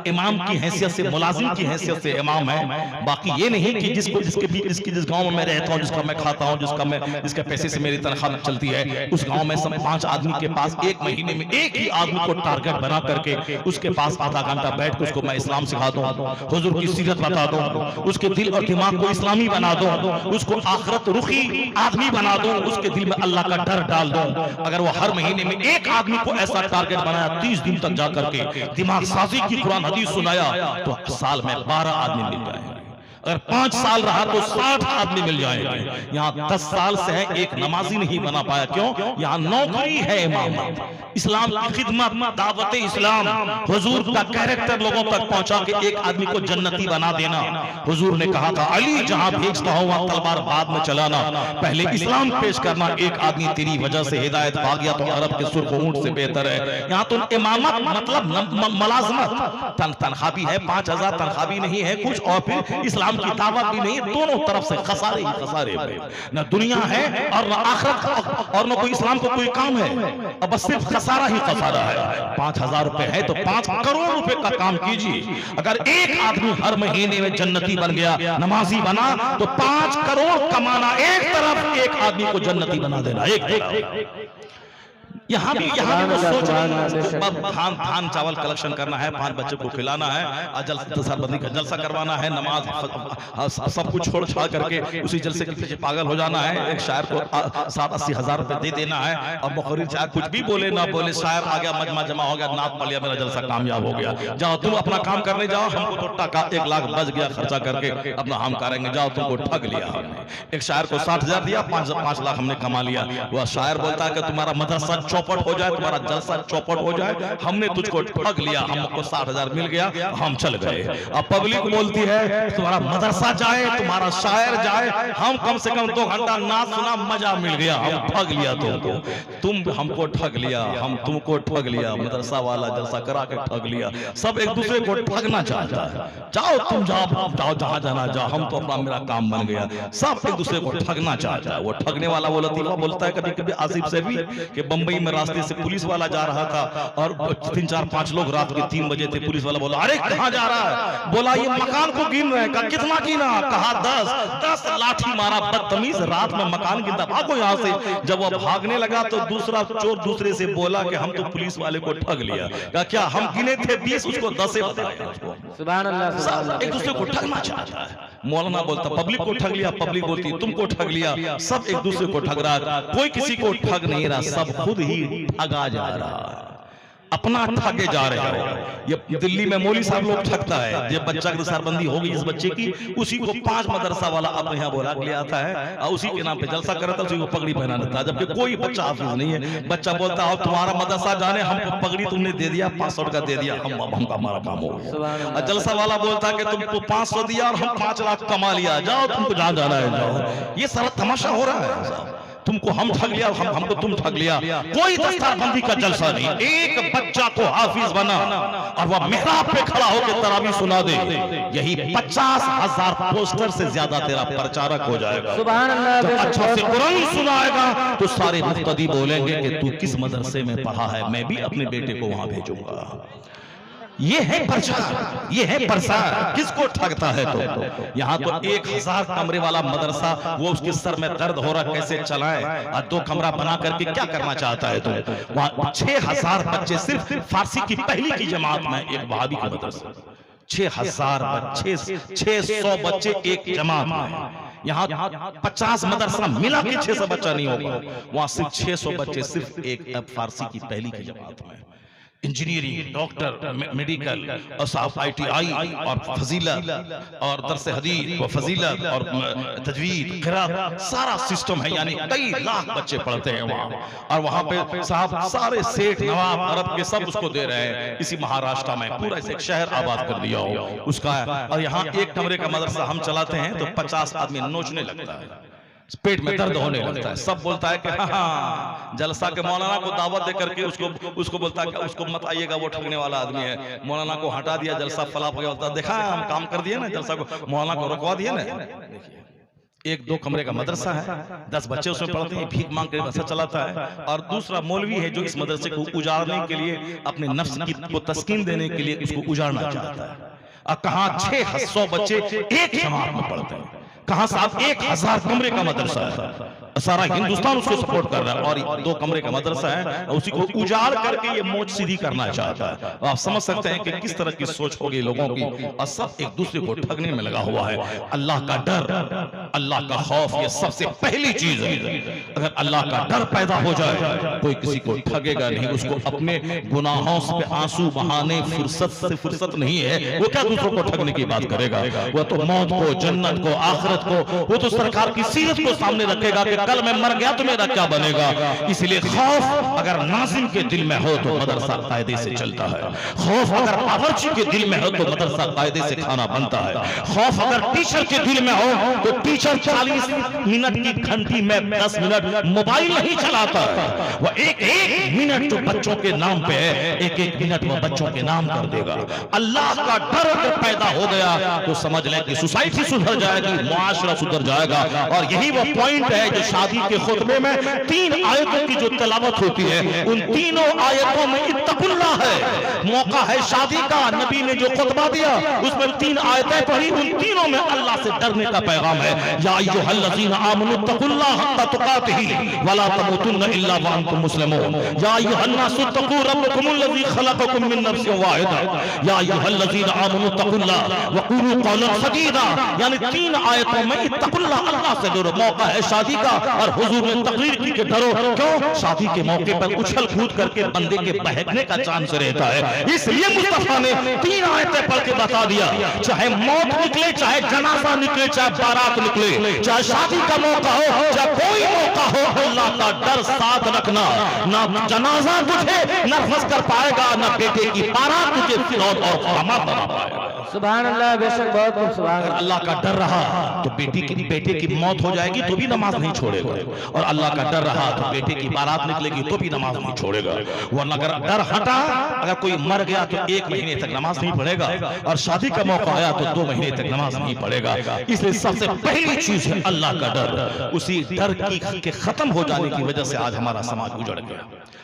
इमाम की हैसियत से, मुलाजिम की हैसियत से इमाम है, बाकी ये नहीं कि जिस गांव में मैं रहता हूं, जिसका मैं खाता हूं, जिसके पैसे से मेरी तनख्वाह चलती है, उस गांव में सब 5 आदमी के पास एक महीने में एक ही आदमी को टारगेट बना करके उसके पास आधा घंटा बैठ के उसको मैं इस्लाम सिखा दूं, हुजूर की सीरत बता दूं, उसके दिल और दिमाग को इस्लामी बना दूं, उसको आखिरत रुखी आदमी बना दूं, उसके दिल में अल्लाह का डर डाल दूं। अगर वो हर महीने में एक आदमी को ऐसा टारगेट बनाया, 30 दिन तक जाकर के दिमाग साजी की कुरान हदीस सुनाया, तो साल में 12 आदमी मिल जाएंगे। अगर 5 साल रहा तो 60 आदमी मिल जाएंगे। यहाँ 10 साल से है, एक नमाजी नहीं बना पाया। क्यों? यहाँ नौकरी है इमामत, इस्लाम की खिदमत, दावत इस्लाम, हुजूर का कैरेक्टर लोगों तक पहुंचा के एक आदमी को जन्नती बना देना। हुजूर ने कहा था, अली जहां भेजता हो वहां तलवार बाद में चलाना, पहले इस्लाम पेश करना। एक आदमी तेरी वजह से हिदायत पा गया तो अरब के सुर्ख ऊंट से बेहतर है। यहाँ तो इमामत मतलब मुलाजमत, तनख्वाह भी है 5000, तनख्वाह भी नहीं है कुछ, और फिर इस्लाम की दावत भी नहीं, दोनों तरफ से खसारे ही खसारे। न दुनिया है और न आखिरत, और न कोई इस्लाम को कोई काम है, अब बस सिर्फ खसारा ही खसारा है। 5000 रुपए है तो 5 करोड़ रुपए का काम कीजिए। अगर एक आदमी हर महीने में जन्नती बन गया, नमाजी बना, तो 5 करोड़ कमाना एक तरफ, एक आदमी को जन्नती बना देना एक तरफ। यहाँ भी वो सोच रहे धान चावल कलेक्शन करना है, 5 बच्चों को खिलाना है, सरबंदी का जलसा करवाना है, नमाज सब कुछ छोड़ छाड़ करके उसी जलसे के पीछे पागल हो जाना है। एक शायर को 70-80 हजार रुपए दे देना है, और मुखर्रिर चाहे कुछ भी बोले ना बोले, शायर आ गया, मजमा जमा हो गया, नात पड़ गया, मेरा जलसा कामयाब हो गया, जाओ तुम अपना काम करने जाओ, हमको तो टका 1 लाख बच गया खर्चा करके, अपना हम करेंगे, जाओ तुमको ठग लिया हमने। एक शायर को 60,000 दिया, 5 लाख हमने कमा लिया। वह शायर बोलता है कि तुम्हारा मदरसा चौपट हो जाए, तुम्हारा जलसा चौपट हो जाए, हमने तुझको ठग लिया, हमको 60,000 मिल गया, हम चल गए। अब पब्लिक बोलती है तुम्हारा मदरसा जाए, तुम्हारा शायर जाए, हम कम से कम 2 घंटा नाच सुना, मजा मिल गया, हम ठग लिया तुमको, तुम हमको ठग लिया, हम तुमको ठग लिया, मदरसा वाला जलसा करा के ठग लिया। सब एक दूसरे को ठगना चाहता है, जाओ तुम जाओ जहां जाना जाओ, हम तो अपना मेरा काम बन गया, सब एक दूसरे को ठगना चाहता है। वो ठगने वाला वो लतीफा बोलता है कभी कभी आसिफ से भी, कि बंबई में रास्ते से पुलिस वाला जा रहा था, और 3-4-5 लोग रात के 3 बजे थे, पुलिस वाला बोला, अरे कहां जा रहा है? बोला ये मकान को गिन रहे हैं। कहा कितना गिना? कहा 10 लाठी मारा, बदतमीज, रात में मकान गिनता, भागो यहाँ से। जब वो भागने लगा तो दूसरा चोर दूसरे से बोला कि हम तो पुलिस वाले को ठग लिया। कहा क्या? हम गिने थे 20, उसको 10 बताया। सुभान अल्लाह, एक दूसरे को ठगना चाहता है। मौलाना बोलता पब्लिक को ठग लिया, पब्लिक बोलती तुमको ठग लिया, सब एक दूसरे को ठग रहा, कोई किसी को ठग नहीं रहा, सब खुद ही ठगा जा रहा है, अपना ठगे जा रहे हो। ये दिल्ली में मौली साहब लोग ठगता है, जब बच्चा की सरबंदी होगी इस बच्चे की, उसी को 5 मदरसा वाला अपने यहाँ बोला के ले आता है, और उसी के नाम पे जलसा करता है, उसी को पगड़ी पहना देता है, जबकि कोई बच्चा हाफिज नहीं है। बच्चा बोलता है तुम्हारा मदरसा जाने, हमको पगड़ी तुमने दे दिया, 500 का दे दिया, हमका हमारा काम हो गया। जलसा वाला बोलता है कि तुमको 500 दिया और हम 5 लाख कमा लिया, जाओ तुमको जहां जाना है जाओ। ये सारा तमाशा हो रहा है, तुमको हम ठग लिया, हमको तुम ठग लिया। कोई दस्तारबंदी का जलसा नहीं, एक बच्चा को हाफिज बना और वह मेहराब पे खड़ा होकर तरावी सुना दे, यही 50,000 पोस्टर से ज्यादा तेरा प्रचारक हो जाएगा। सुभान अल्लाह। जब अच्छा से कुरान सुनाएगा तो सारे मुक्तदी बोलेंगे कि तू किस मदरसे में पढ़ा है, मैं भी अपने बेटे को वहां भेजूंगा। ये है प्रचार, ये है प्रसार। किसको ठगता है? तो यहाँ तो 1000 कमरे वाला मदरसा, वो उसके सर में दर्द हो रहा, कैसे चलाए, और 2 कमरा बना करके क्या करना चाहता है? तो वहाँ 6000 बच्चे सिर्फ फारसी की पहली की जमात में, एक वहाबी का मदरसा, 6000 बच्चे, 600 बच्चे एक जमात में। यहाँ 50 मदरसा मिला के 600 बच्चा नहीं होगा, वहां सिर्फ 600 बच्चे सिर्फ एक फारसी की पहली की जमात में। इंजीनियरिंग, डॉक्टर, मेडिकल और साहब ITI और फजीलत और दरस हदीस व फजीलत और तजवीद, क़िरात, सारा सिस्टम है। यानी कई लाख बच्चे पढ़ते हैं वहाँ, और वहाँ पे साहब सारे सेठ नवाब अरब के सब उसको दे रहे हैं। इसी महाराष्ट्र में पूरा एक शहर आबाद कर दिया हो उसका। और यहाँ एक कमरे का मदरसा हम चलाते हैं तो 50 आदमी नोचने लगता है, पेट में दर्द होने लगता है। सब बोलता है कि हाँ, जलसा के मौलाना को दावत दे करके उसको बोलता है कि उसको मत आइएगा, वो ठगने वाला आदमी है। मौलाना को हटा दिया, जलसा फला हो गया, बोलता देखा हम काम कर दिए ना, जलसा को मौलाना को रुकवा दिया ना। देखिए, 1-2 कमरे का मदरसा है, 10 बच्चे उसमें पढ़ते हैं, भीख मांग के मदरसा चलाता है। और दूसरा मौलवी है जो इस मदरसे को उजाड़ने के लिए, अपने नफ्स को तस्कीन देने के लिए उसको उजाड़ना चाहता है। और कहाँ 600 बच्चे एक जमात में पढ़ते हैं, कहां साहब 1000 कमरे का मदरसा है, सारा हिंदुस्तान उसको सपोर्ट कर रहा है। और 2 कमरे का मदरसा है, उसी को उजाड़ करके ये मोच सीधी करना चाहता है। आप समझ सकते हैं कि किस तरह की सोच होगी लोगों की, और सब एक दूसरे को ठगने में लगा हुआ है। अल्लाह का डर, अल्लाह का खौफ, ये सबसे पहली चीज है। अगर अल्लाह का डर पैदा हो जाए, कोई किसी को ठगेगा नहीं, उसको अपने गुनाहों से आंसू बहाने फुर्सत नहीं है, वो क्या दूसरों को ठगने की बात करेगा। वो तो मौत को, जन्नत को, आखिरत को, वो तो सरकार की सीरत को सामने रखेगा कि कल मैं मर गया तो मेरा क्या बनेगा। इसलिए खौफ अगर नाज़िम के दिल में हो तो मदरसा कायदे से चलता है। खौफ अगर बावर्ची के दिल में हो तो मदरसा कायदे से खाना बनता है। खौफ अगर टीचर के दिल में हो तो टीचर 40 मिनट की घंटी में 10 मिनट मोबाइल नहीं चलाता है। वो एक मिनट जो बच्चों के नाम पे है, एक मिनट वो बच्चों के नाम कर देगा। अल्लाह का डर जब पैदा हो गया तो समझ लें कि सोसाइटी सुधर जाएगी, मुआशरा सुधर जाएगा। और यही वो पॉइंट है जो शादी के खुतबे में 3 आयतों की जो तिलावत होती है, उन तीनों आयतों में इत्तकुल्लाह है। मौका है शादी का, नबी ने जो खुतबा दिया उसमें 3 आयतें पढ़ी, उन तीनों में अल्लाह से डरने का पैगाम है। या अय्युहल्लज़ीना आमनू तक़ुल्लाह हक़्क़ तुक़ातिही वला तमूतुन्ना इल्ला व अंतुम मुस्लिमून। या अय्युहन्नासु तक़ू रब्बकुमुल्लज़ी ख़लक़कुम मिन नफ्सिन वाहिदा। या अय्युहल्लज़ीना आमनू तक़ुल्लाह व क़ूलू क़ौलन सदीदा। यानी 3 आयतों में इत्तकुल्लाह, अल्लाह से डरो। मौका है शादी का, और हुजूर ने तकरीर की कि डरो। क्यों? शादी के मौके पर उछल कूद करके बंदे के बहकने का चांस रहता है। इसलिए मुस्तफा ने 3 आयतें पढ़ के बता दिया, चाहे मौत निकले, चाहे जनाजा निकले, चाहे बारात निकले, चाहे शादी का मौका हो, चाहे कोई मौका हो, अल्लाह का डर साथ रखना। ना जनाजा तुझे नर्वस कर पाएगा, ना बेटे की बारात तुझे फिरौन और क़यामत बना पाएगा। सुभान अल्लाह, बेशक बहुत खूब सुभान। अगर अल्लाह का डर रहा तो बेटे की मौत हो जाएगी तो भी नमाज नहीं छोड़ेगा, और अल्लाह का डर रहा तो बेटे की बारात निकलेगी तो भी नमाज नहीं छोड़ेगा। वरना अगर डर हटा, अगर कोई मर गया तो 1 महीने तक नमाज नहीं पढ़ेगा, और शादी का मौका आया तो 2 महीने तक नमाज नहीं पढ़ेगा। इसलिए सबसे पहली चीज है अल्लाह का डर। उसी डर के खत्म हो जाने की वजह से आज हमारा समाज उजड़ गया,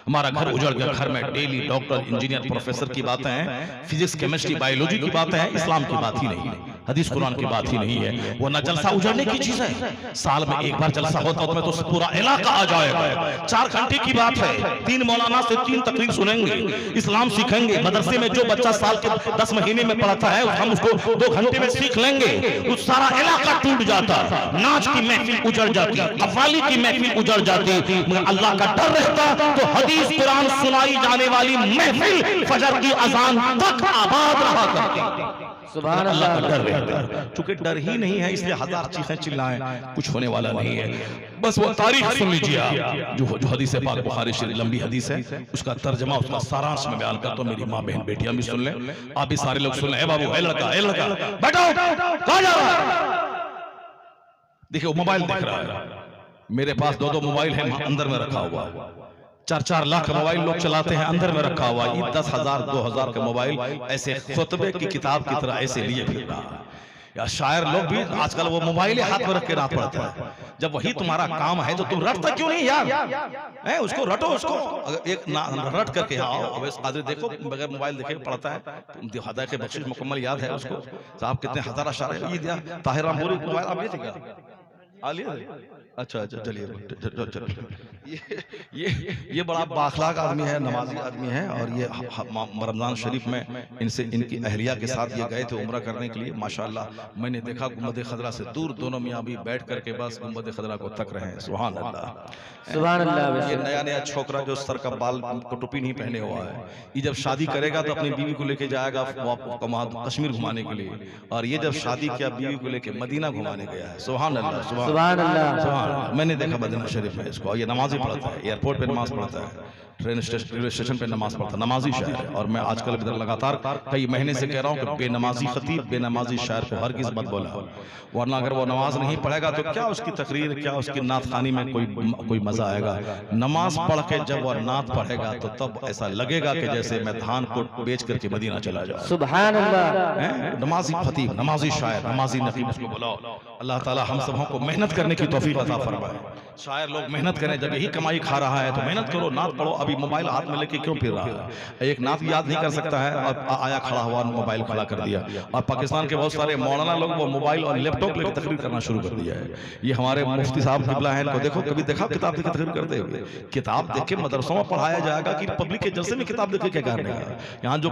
हमारा घर उजड़ गया। घर में डेली डॉक्टर, इंजीनियर, प्रोफेसर की बातें हैं, फिजिक्स, केमिस्ट्री, बायोलॉजी की बातें हैं, इस्लाम की बात ही नहीं है, हदीस कुरान की बात ही नहीं है। वो न जलसा उजड़ने की चीज है, साल में 1 बार जलसा होता तो पूरा इलाका आ जाएगा। 4 घंटे की बात है, 3 मौलाना से 3 तकरीर सुनेंगे, इस्लाम सीखेंगे। मदरसे में जो बच्चा साल के 10 महीने में पढ़ता है हम उसको 2 घंटे में सीख लेंगे। उस सारा इलाका टूट जाता, नाच की महफिल उजड़ जाती, कव्वाली की महफिल उजड़ जाती। मगर अल्लाह का डर रहता तो हदीस कुरान सुनाई जाने वाली महफिल फजर की अजान तक आबाद रहा करती। सुभान अल्लाह का डर रहता है। चूंकि डर ही नहीं है इसलिए 1000 चीखें चिल्लाएं, कुछ होने वाला नहीं है। बस वो तारीख सुन लीजिए आप, जो हदीस पाक बुखारी शरीफ लंबी हदीस है, उसका तर्जमा, उसका सारांश में बयान करता हूं। मेरी माँ बहन बेटियां भी सुन लें, आप भी सारे लोग सुन लें। ए बाबू, ए लड़का, बैठो, कहां जा रहा है? देखिए वो मोबाइल देख रहा है। मेरे पास 2-2 मोबाइल है अंदर में रखा हुआ, 4-4 लाख मोबाइल लोग चलाते हैं, अंदर में रखा हुआ। ये 10,000 2,000 के मोबाइल ऐसे खुतबे की किताब की तरह ऐसे लिए फिर रहा है। या शायर लोग भी आजकल वो मोबाइल हाथ में रख के रात पढ़ते हैं। जब वही तुम्हारा काम है तो तुम रटता क्यों नहीं यार? है उसको रटो, उसको एक रट करके आओ। अब इस कादरी देखो बगैर मोबाइल देखे पढ़ता है, हदा के बख्शिश मुकम्मल याद है उसको। साहब कितने 1000 अशारे ये दिया, ताहिर रामपुरी मोबाइल आप ये आ लिया? अच्छा अच्छा, चलिए ये बड़ा बाखलाक आदमी है, नमाजी आदमी है, और ये रमजान शरीफ में इनसे इनकी अहलिया के साथ ये गए थे उम्रा करने के लिए। माशाअल्लाह मैंने देखा गुंबद खजरा से दूर दोनों मियाँ भी बैठ करके बस गुंबद खजरा को तक रहे हैं। सुभान अल्लाह, सुभान अल्लाह। ये नया नया छोकरा जो सर का बाल को टोपी नहीं पहने हुआ है, ये जब शादी करेगा तो अपनी बीवी को लेके जाएगा कश्मीर घुमाने के लिए, और ये जब शादी किया बीवी को लेके मदीना घुमाने गया है। सुभान अल्लाह, सुभान अल्लाह, सुभान अल्लाह। मैंने देखा मदीना शरीफ में इसको, ये नमाज ही पढ़ता है, एयरपोर्ट पे नमाज पढ़ता है, रेलवे स्टेशन पे नमाज पढ़ता है, नमाजी शायर है। और मैं आजकल इधर लगातार कई महीने से कह रहा हूँ कि बेनमाजी खतीब बेनमाजी शायर को हरगिज़ मत बोला, वरना अगर वो नमाज नहीं पढ़ेगा तो क्या उसकी तकरीर, क्या उसकी नात खानी में कोई मजा आएगा। नमाज पढ़ के जब वो नात पढ़ेगा तो तब ऐसा लगेगा कि जैसे मैं धान को बेच करके मदीना चला जाऊं। सुभान अल्लाह। नमाजी खतीब, नमाजी शायर, नमाजी नकीब उसको बुलाओ। अल्लाह ताला हम सबों को मेहनत करने की तौफीक अता फरमाए। शायर लोग मेहनत करें, जब यही कमाई खा रहा है तो मेहनत करो, नात पढ़ो। अभी मोबाइल हाथ में लेके क्यों फिर रहा है? एक नात याद नहीं कर सकता है और आया खड़ा हुआ मोबाइल खड़ा कर दिया। और पाकिस्तान के बहुत सारे मौलाना लोग वो मोबाइल और लैपटॉप लेकर तकरीर करना शुरू कर दिया है। ये हमारे मुफ्ती साहब किबला है, इनको देखो, कभी देखा किताब देख के तकरीर करते हुए? किताब देख के मदरसों में पढ़ाया जाएगा कि पब्लिक के जलसे में किताब देख के क्या करने का? यहाँ जो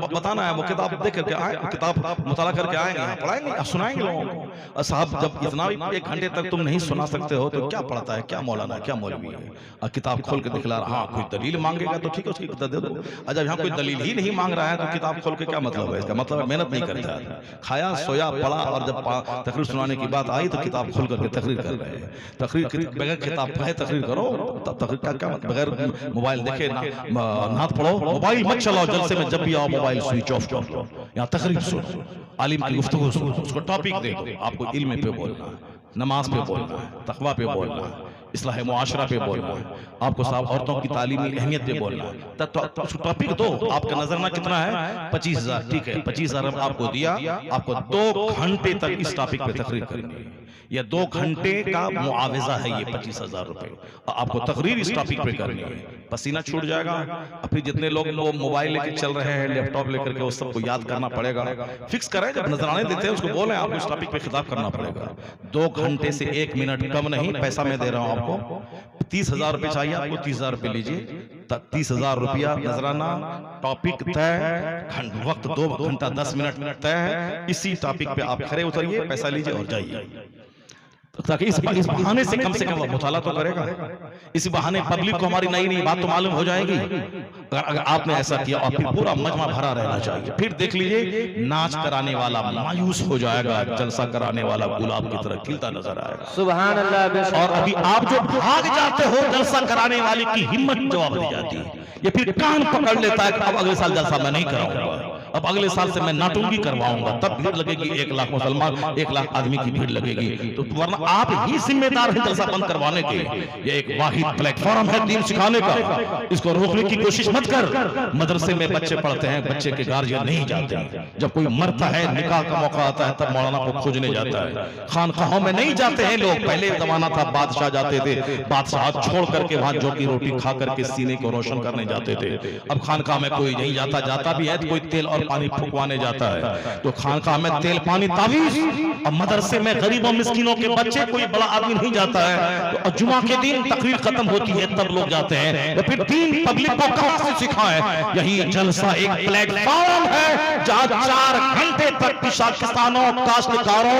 बताना है वो किताब देख करके आए, किताब मुताला करके आएंगे, यहाँ पढ़ाएंगे, सुनाएंगे लोगों को। और साहब जब इतना 1 घंटे तक तुम नहीं सुना सकते हो तो क्या पढ़ता है, क्या मौलाना, क्या मौलवी है? और किताब खोल के दिखला रहा, हाँ कोई दलील मांगेगा तो ठीक है उसकी किताब दे दो। और जब यहाँ कोई दलील ही नहीं मांग रहा है तो किताब खोल के क्या मतलब है? इसका मतलब मेहनत नहीं करता है, खाया सोया पढ़ा, और जब तकरीर सुनाने की बात आई तो किताब खोल करके तकरीर कर रहे हैं। तकरीर बगैर किताब पढ़े तकरीर करो, तब तकरीर का क्या मतलब? बगैर मोबाइल देखे नात पढ़ो, मोबाइल मत चलाओ जलसे में, जब भी आओ मोबाइल स्विच ऑफ करो, यहाँ तकरीर सुनो, आलिम की गुफ्तगू सुनो, उसको टॉपिक दे दो। आपको इल्म पे बोलना है, नमाज पे बोलना है, तकवा पे बोलना है, इस्लाह मुआशरा पे बोलना है, आपको साहब औरतों की तालीमी अहमियत पे बोलना है। तो टॉपिक दो। आपका नजरना कितना है? 25,000, ठीक है, 25,000 आपको दिया, आपको 2 घंटे तक इस टॉपिक पे तकरीर करनी है। यह 2 घंटे का मुआवजा है ये 25,000 रुपए, आपको तकरीर इस टॉपिक पे करनी है। पसीना छूट जाएगा। और फिर जितने लोग मोबाइल लेके चल रहे हैं, लैपटॉप लेकर के, उस सबको याद करना पड़ेगा। फिक्स करें, जब नजराने देते हैं उसको बोलें आपको इस टॉपिक पे खिताब करना पड़ेगा। 2 घंटे से 1 मिनट कम नहीं, पैसा मैं दे रहा हूं आपको। 30,000 रुपए चाहिए आपको, 30,000 रुपए लीजिए। 30,000 रुपया नजराना, टॉपिक तय, वक्त 2 घंटा 10 मिनट तय है। इसी टॉपिक पे आप खड़े उतरिए, पैसा लीजिए और जाइए, ताकि इस बहाने से कम वो मुताला तो करेगा। इस बहाने पब्लिक को हमारी नई नई बात तो मालूम हो जाएगी। अगर आपने ऐसा किया और फिर पूरा मजमा भरा रहना चाहिए। फिर देख लीजिए, नाच कराने वाला मायूस हो जाएगा, जलसा कराने वाला गुलाब की तरह खिलता नजर आएगा। सुभान अल्लाह। और अभी आप जो भाग जाते हो जलसा कराने वाले की हिम्मत जवाब दी जाती है। ये फिर कान पकड़ लेता है कि अब अगले साल जलसा मैं नहीं कराऊंगा, अब अगले साल से मैं नाटुंगी करवाऊंगा। तब भीड़ लगेगी, 1 लाख मुसलमान, 1 लाख आदमी की भीड़ लगेगी। तो वरना आप ही जिम्मेदार हैं जलसा बंद करवाने के। ये एक वाहिद प्लेटफॉर्म है दीन सिखाने का, इसको रोकने की कोशिश मत कर। मदरसे में बच्चे पढ़ते हैं, बच्चे के गार्जियन नहीं जाते हैं। जब कोई मरता है, निकाह का मौका आता है, तब मौलाना को खोजने जाता है। खानकाहों में नहीं जाते हैं लोग। पहले जमाना था बादशाह जाते थे, बादशाह छोड़ करके वहां जो की रोटी खा करके सीने को रोशन करने जाते थे। अब खानकाह में कोई नहीं जाता, जाता भी है तो कोई तेल और पानी फुकवाने जाता है। तो खानकाह में तेल पानी तावीज, और मदरसे में गरीबों मिस्किनों के बच्चे, कोई बड़ा आदमी नहीं जाता है। तो जुमा के दिन तकरीर खत्म होती है तब लोग जाते हैं। तो फिर दीन पब्लिक को कहां से सिखाए? यही जलसा एक प्लेटफॉर्म है जहां 4 घंटे तक किसानों, काश्तकारों,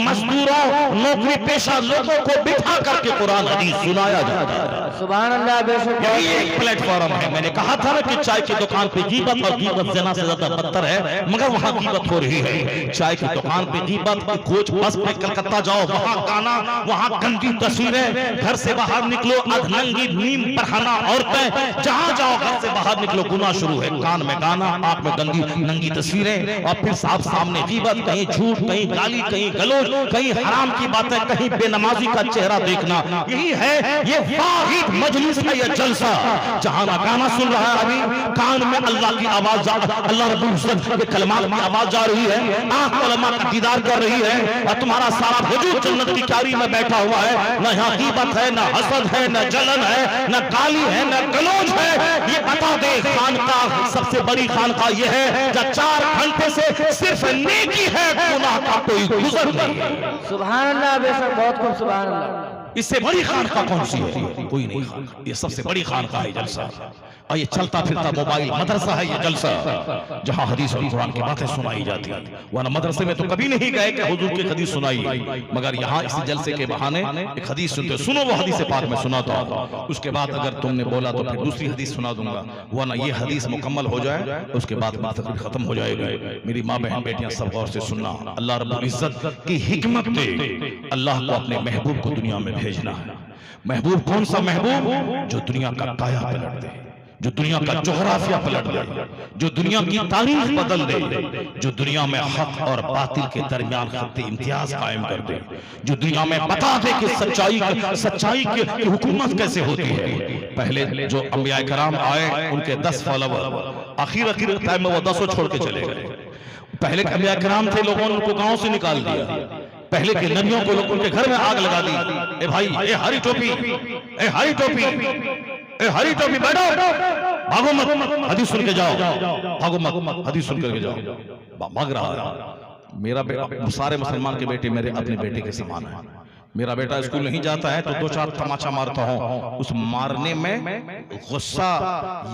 मजदूरों, नौकरी पेशा लोगों को बिठा करके कुरान हदीस सुनाया जाता है। सुभान अल्लाह। बेशक यही एक प्लेटफॉर्म है। मैंने कहा था ना कि चाय की दुकान पे गीबत, और गीबत ज़िना से ज्यादा बदतर है, मगर वहां गीबत हो रही है। चाय की दुकान पे गीबत, कोच बस पे कलकत्ता जाओ, वहां गाना, वहां गंदी तस्वीरें, घर से बाहर निकलो अधनंगी नीम पढ़ाना औरतें, जहां जाओ घर से बाहर निकलो गुनाह शुरू है। कान में गाना, आंख में गंदी नंगी तस्वीरें, और फिर साफ सामने गीबत, कहीं झूठ, कहीं गाली, कहीं गलोच, कहीं हराम की बातें, कहीं बेनमाजी का चेहरा देखना। यही है ये वाहिद वाहिद मजलिस है यह जलसा जहां ना गाना सुन रहा है, अभी कान में अल्लाह की आवाज अल्लाह रब्बुल इज्जत के कलमात की आवाज जा रही है, आंख उलमा का दीदार कर रही है, और तुम्हारा सारा वजूद जन्नत की क्यारी में बैठा हुआ है। न यहाँ ग़ीबत है, न हसद है, न जलन है, न गाली है, न गलौज है। ये बता दे खानकाह सबसे बड़ी खानकाह ये है जब 4 घंटे से सिर्फ नेकी है, गुनाह का कोई गुजर नहीं है। सुभान अल्लाह, बेशक बहुत खूब, सुभान अल्लाह। इससे बड़ी खानकाह कौन सी है? कोई नहीं खानकाह, ये सबसे बड़ी खानकाह है जलसा। और ये चलता फिरता मोबाइल मदरसा है ये जलसा, जहां हदीस और कुरान की बातें सुनाई जाती है। वरना मदरसे में तो कभी नहीं गए कि हुजूर की हदीस सुनाई, मगर यहाँ इस जलसे के बहाने एक हदीस सुनते, सुनो वो हदीस पाक में सुनाता हूं, उसके बाद अगर तुमने बोला तो फिर दूसरी हदीस सुना दूंगा, वरना ये हदीस मुकम्मल हो जाए उसके बाद मेरी तकरीर खत्म हो जाएगी। मेरी माँ बहन बेटियां सब गौर से सुनना, अल्लाह रब्बुल इज्जत की हिकमत से अल्लाह को अपने महबूब को दुनिया में भेजना है। महबूब कौन सा महबूब? जो दुनिया का काया पलट दे, जो दुनिया का जोग्राफिया पलट दे, जो दुनिया की तारीख बदल दे, जो दुनिया में हक और बातिल के दरमियान खत्ते इम्तियाज कायम कर दे, जो दुनिया में बता दे कि सच्चाई की हुकूमत कैसे होती है। पहले जो अंबिया कराम आए उनके 10 फॉलोवर, आखिर टाइम में वो 10 छोड़ के चले गए। पहले के अंबिया कराम थे, लोगों ने उनको गांव से निकाल दिया। पहले के नबियों को लोग उनके घर में आग लगा दी। ए भाई, ए हरी टोपी, ए हरी टोपी, ए हरी टोपी, बैठो, भागो मत, हदीस सुन के जाओ, भागो मत, हदीस सुन करके जाओ। भाग रहा है। मेरा सारे मुसलमान के बेटे मेरे अपने बेटे के समान है। मेरा बेटा स्कूल नहीं जाता है तो 2-4 तमाचा मारता हूं। उस मारने में गुस्सा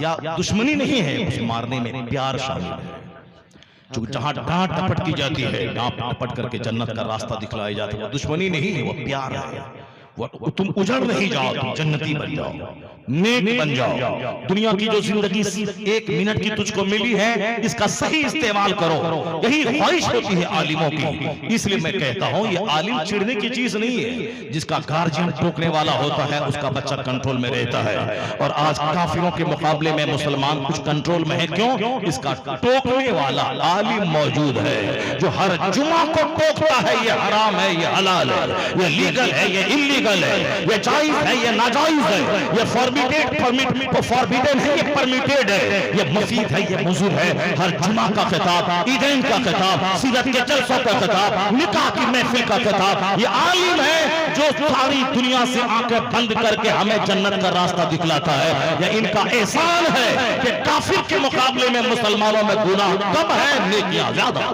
या दुश्मनी नहीं है, उस मारने में प्यार शामिल है। जहां डांट टपट की जाती है, डांट टपट करके जन्नत का रास्ता दिखलाया जाता है, वो दुश्मनी नहीं है, वो प्यार है। वो तुम उजड़ नहीं जाओ, तुम जन्नती बन जाओ, नेक बन जाओ। दुनिया की जो जिंदगी 1 मिनट की तुझको मिली है, इसका सही इस्तेमाल करो, यही ख्वाहिश होती है आलिमों की। इसलिए मैं कहता हूं ये आलिम चिढ़ने की चीज नहीं है। जिसका गार्जियन टोकने वाला होता है उसका बच्चा कंट्रोल में रहता है, और आज काफिरों के मुकाबले में मुसलमान कुछ कंट्रोल में है। क्यों? इसका टोकने वाला आलिम मौजूद है, जो हर जुमा को टोकता है ये हराम है, ये हलाल है, ये लीगल है, ये इल्लीगल है, ये जायज है, ये नाजायज है, ये फॉरबिडेन है, ये परमिटेड है, ये मुफीद है, ये मुज़ुर है। हर जुमा का खिताब, ईदैन का खिताब, सीरत के जलसों का खिताब, निकाह की महफिल का खिताब, ये आलिम है जो सारी दुनिया से आंखें बंद करके हमें जन्नत का रास्ता दिखलाता है। ये इनका एहसान है कि काफिर के मुकाबले में मुसलमानों में गुनाह कम है, नेकियां ज्यादा।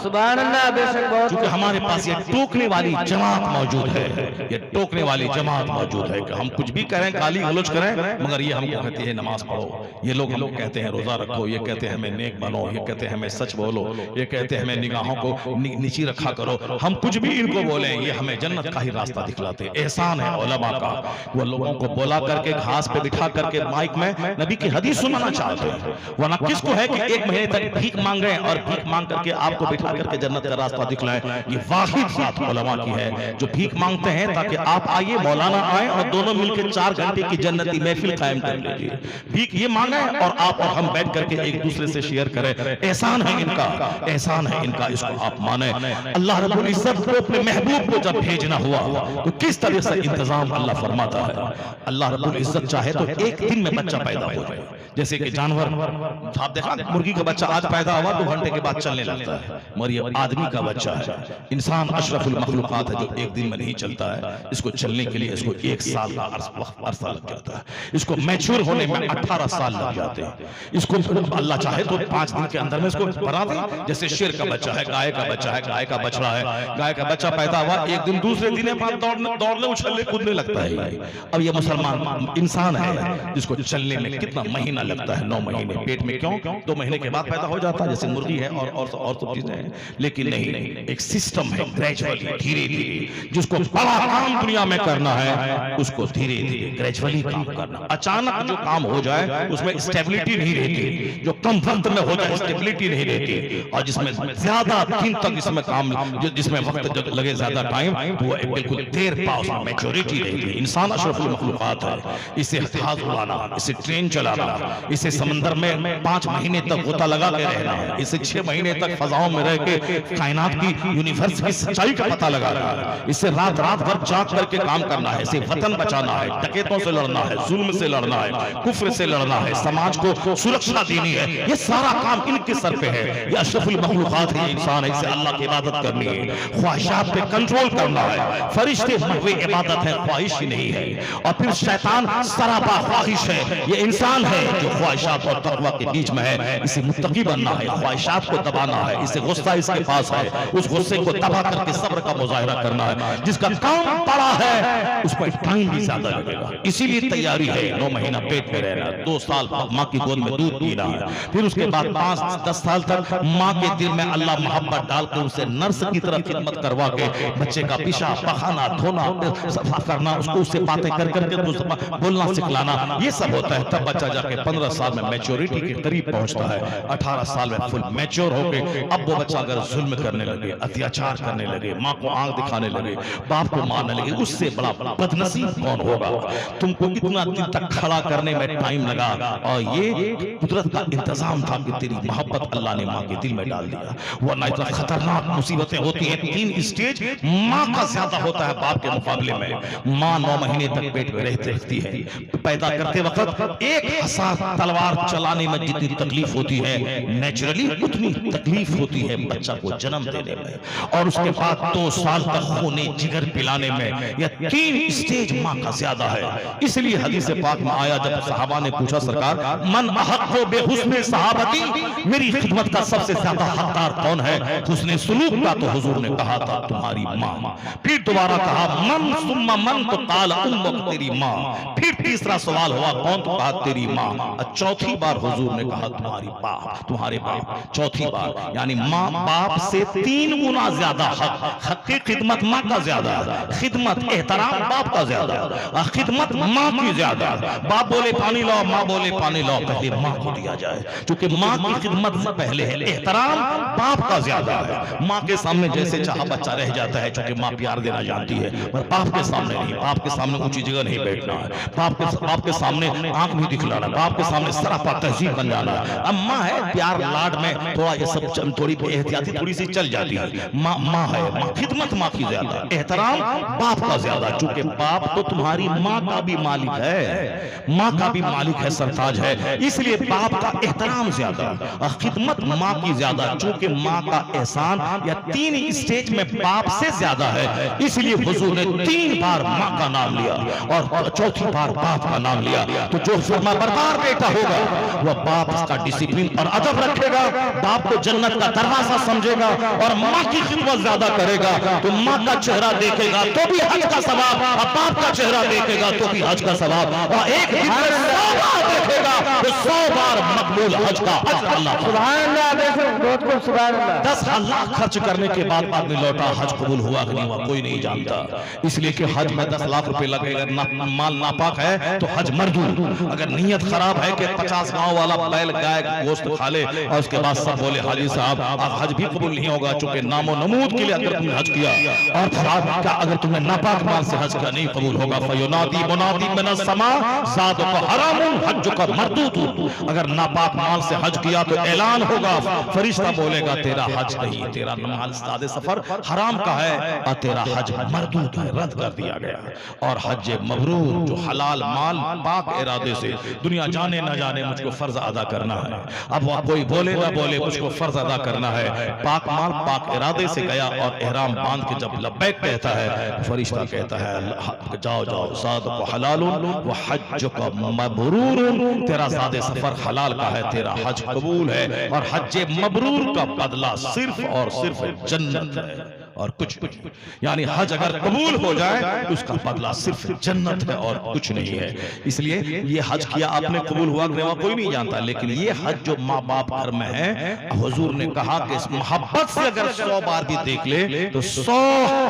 सुभान अल्लाह, बेशक बहुत। क्योंकि हमारे पास ये टोकने वाली जमात मौजूद है, ये टोकने वाली जमात मौजूद है कि हम कुछ भी करें, गाली गलौज करें, मगर ये हमको कहती है नमाज पढ़ो, ये लोग हमको कहते हैं रोजा रखो, ये कहते हैं हमें नेक बनो, ये कहते हैं हमें सच बोलो, ये कहते हैं हमें निगाहों को नीची रखा करो। हम कुछ भी इनको बोले, ये हमें जन्नत का ही रास्ता दिखलाते। एहसान है उलमा का, वो लोगों को बुला करके घास पे बिठा करके माइक में नबी की हदीस सुनाना चाहते हैं। वरना किसको है कि 1 महीने तक भीख मांगे और भीख मांग करके आपको बिठा करके जन्नत का रास्ता दिखलाए। ये वाहिद बात उलमा की है जो भीख मांगते हैं ताकि आप आइए, मौलाना आए और दोनों मिलकर 4 घंटे की जन्नती महफिल कायम कर लीजिए। भीख ये मांगे और आप और हम बैठ करके एक दूसरे से शेयर करें। एहसान है इनका, एहसान है इनका, इसको आप माने। अल्लाह रब्बुल इज्जत को अपने महबूब को जब भेजना हुआ तो किस तरह से इंतजाम अल्लाह फरमाता है। अल्लाह रब्बुल इज्जत चाहे तो 1 दिन में बच्चा पैदा हो जाए। जैसे कि जानवर, आप देखा मुर्गी का बच्चा आज पैदा हुआ 2 घंटे के बाद चलने लगता है, मगर ये आदमी का बच्चा है। इंसान अशरफुल मखलूकात है जो 1 दिन में नहीं चलता है। इसको चलने के लिए इसको 1 साल का अरसा लग जाता है, इसको मैच्योर होने में 18 साल लग जाते हैं। इसको अल्लाह चाहे तो 5 दिन के अंदर में इसको बना दे। जैसे शेर का बच्चा है, गाय का बच्चा है, गाय का बछड़ा है, गाय का बच्चा पैदा हुआ 1 दिन, दूसरे दिन दौड़ने उछलने कूदने लगता है। अब ये मुसलमान इंसान है जिसको चलने में कितना महीना लगता है, 9 महीने पेट में। क्यों? 2 महीने के बाद पैदा हो जाता है, जैसे मुर्गी है और सब चीजें हैं। लेकिन नहीं, एक सिस्टम है, ग्रेजुअली, धीरे धीरे। जिसको बड़ा काम दुनिया में करना है उसको धीरे धीरे ग्रेजुअली काम करना। अचानक जो काम हो जाए उसमें स्टेबिलिटी नहीं रहती, जो कम वक्त में हो जाए स्टेबिलिटी नहीं रहती, और जिसमें ज्यादा दिन तक इसमें काम, जिसमें वक्त लगे ज्यादा टाइम, वो बिल्कुल देर पास मैच्योरिटी रहती है। इंसान अशरफुल मखलूकात है, इसे हथाज उड़ाना, इसे ट्रेन चलाना, इसे समंदर में 5 महीने तक गोता लगा के रहना, इसे 6 महीने तक फजाओं में रह के कायनात की, यूनिवर्स की सच्चाई का पता लगाना, इसे रात भर जाग करके के काम करना है, इसे वतन बचाना है, डकैतों से लड़ना है, जुल्म से लड़ना है, कुफ्र से लड़ना है, समाज को सुरक्षा देनी है, ये सारा काम इनके सर पे है। ये अशरफुल मखलूकात है, इंसान है, इसे अल्लाह की इबादत करनी है, ख्वाहिशात पे कंट्रोल करना है। फरिश्ते महवे इबादत है, ख्वाहिश ही नहीं है। और फिर शैतान सरापा ख्वाहिश है, ये इंसान है जो ख्वाहिशात और तकवा के बीच में है, इसे मुत्तकी बनना है, ख्वाहिशात को दबाना है, इसे गुस्सा इसके पास है, उस गुस्से को दबा करके सब्र का मुजाहिरा करना है। जिसका काम पड़ा है उस पर टाइम भी ज्यादा लगेगा, इसीलिए तैयारी है 9 महीना पेट में रहना, 2 साल माँ की गोद में दूध पीना है, फिर उसके बाद 5-10 साल तक माँ के दिल में अल्लाह मोहब्बत डालकर उसे नर्स की तरह खिदमत करवा के बच्चे का पेशाब पखाना धोना सफा करना, उसको उससे बातें कर करके बोलना सिखलाना, ये सब होता है। तब बच्चा जाके 15 साल में मैच्योरिटी के करीब पहुंचता है, 18 साल में फुल मैच्योर हो गए। अब वो बच्चा अगर जुल्म करने लगे, अत्याचार करने लगे, माँ को आंख दिखाने लगे, बाप को मारने लगे, उससे बड़ा बदनसीब कौन होगा। तुमको इतना दिन तक खड़ा करने में टाइम लगा और ये कुदरत का इंतजाम था कि तेरी मोहब्बत अल्लाह ने माँ के दिल में डाल दिया। वरना इतना खतरनाक मुसीबतें होती हैं। 3 स्टेज माँ का ज्यादा होता है बाप के मुकाबले में। माँ 9 महीने तक पेट में रहती है, पैदा करते वक्त एक हसास तलवार चलाने में जितनी तकलीफ होती है, नेचुरली उतनी तकलीफ होती है बच्चा को जन्म देने में, और उसके बाद 2 साल तक खूने जिगर पिलाने में। यह 3 स्टेज माँ का ज्यादा है। इसलिए हदीस पाक में आया, जब सहाबा ने पूछा सरकार मन अहक़्क़ु बेहुस्ने सहाबती, मेरी खिदमत का सबसे ज्यादा हकदार कौन है हुस्ने सुलूक का, तो हुजूर ने कहा था तुम्हारी माँ। फिर दोबारा कहा मन सुम्मा मन, तो काल उम्मुक, तेरी माँ। फिर तीसरा सवाल हुआ कौन, तो कहा तेरी माँ। चौथी बार हुजूर ने कहा तुम्हारी बाप, तुम्हारे बाप। चौथी बार यानी माँ बाप से 3 गुना ज्यादा हक की खिदमत माँ का ज्यादा, खिदमत एहतराम बाप का ज्यादा, खिदमत माँ की ज्यादा। बाप बोले पानी लाओ, माँ बोले पानी लाओ, पहले माँ को दिया जाए, क्योंकि माँ की खिदमत से पहले है। एहतराम बाप का ज्यादा है। माँ के सामने जैसे चाहा बच्चा रह जाता है, क्योंकि माँ प्यार देना जानती है, पर बाप के सामने नहीं। बाप के सामने ऊंची जगह नहीं बैठना है, बाप के सामने आंख नहीं दिखलाना, बाप के सामने सरापा तहजीब बन जाना। अब माँ है, प्यार लाड में थोड़ा ये सब थोड़ी एहतियाती थोड़ी सी चल जाती है। माँ है, खिदमत माँ की ज्यादा, एहतराम बाप का ज्यादा, चूंकि बाप तो तुम्हारी माँ का भी मालिक है, माँ का भी मालिक है, सरताज है, इसलिए बाप का एहतराम ज्यादा और खिदमत माँ की ज्यादा, चूंकि माँ का एहसान या 3 स्टेज में बाप से ज्यादा है। इसलिए हुजूर ने 3 बार माँ का नाम लिया और चौथी बार बाप का नाम लिया। तो जो फरमा बरदार बेटा होगा वह बाप का डिसिप्लिन और अदब रखेगा, बाप को जन्नत का दरवाजा समझेगा और माँ की खिदमत ज्यादा करेगा, तो माँ का चेहरा देखेगा तो भी हज का सवाब, और बाप का चेहरा देखेगा तो भी हज का सवाब, और एक दिन में 100 बार देखेगा तो 100 बार मकबूल हज का अजर अल्लाह। सुभान अल्लाह, बेशक बहुत खूब सुभान अल्लाह। 10 लाख खर्च करने के बाद आदमी लौटा, हज कबूल हुआ कि नहीं हुआ कोई नहीं जानता। इसलिए कि हज में 10 लाख रुपए लगेगा, माल नापाक है तो हज मरदूद। अगर नीयत खराब है कि 50 गांव वाला बैल गाय गोश्त खा ले और उसके बाद सब बोले हाजी साहब अब हज भी कबूल नहीं होगा, चूंकि नामो नमूद के लिए अगर तुमने हज किया, और क्या अगर तुमने नापाक माल से हज किया नहीं कबूल होगा। फयुनादी मुनादी मिनस समा ज़ादुका हरामुन हज्जुका मरदूद। अगर नापाक माल से हज किया तो ऐलान होगा, फरिश्ता बोलेगा तेरा हज नहीं, तेरा माल सादे सफर हराम का है और तेरा हज मरदूद है, रद्द कर दिया गया। और हज मबरूर जो हलाल माल पाक इरादे से, दुनिया जाने ना जाने मुझको फर्ज अदा करना है, अब वह कोई बोले ना बोले मुझको फर्ज अदा करना है। पाक माल पाक इरादे से गया और एहराम बांध के जब लब्बैक कहता है, फरिश्ता कहता है जाओ जाओ सादुक हलालुन व हज्जुका मबरूरुन, तेरा सादे सफर हलाल का है, तेरा हज कबूल है। और हज मबरूर का बदला सिर्फ और सिर्फ जन्नत है और कुछ नहीं। यानी हज अगर कबूल हो जाए तो उसका बदला सिर्फ जन्नत है और कुछ नहीं है। इसलिए ये हज किया आपने कबूल हुआ कि नहीं कोई नहीं जानता, लेकिन ये हज जो माँ बाप घर में है, हुजूर ने कहा कि इस मोहब्बत से अगर 100 बार भी देख ले तो 100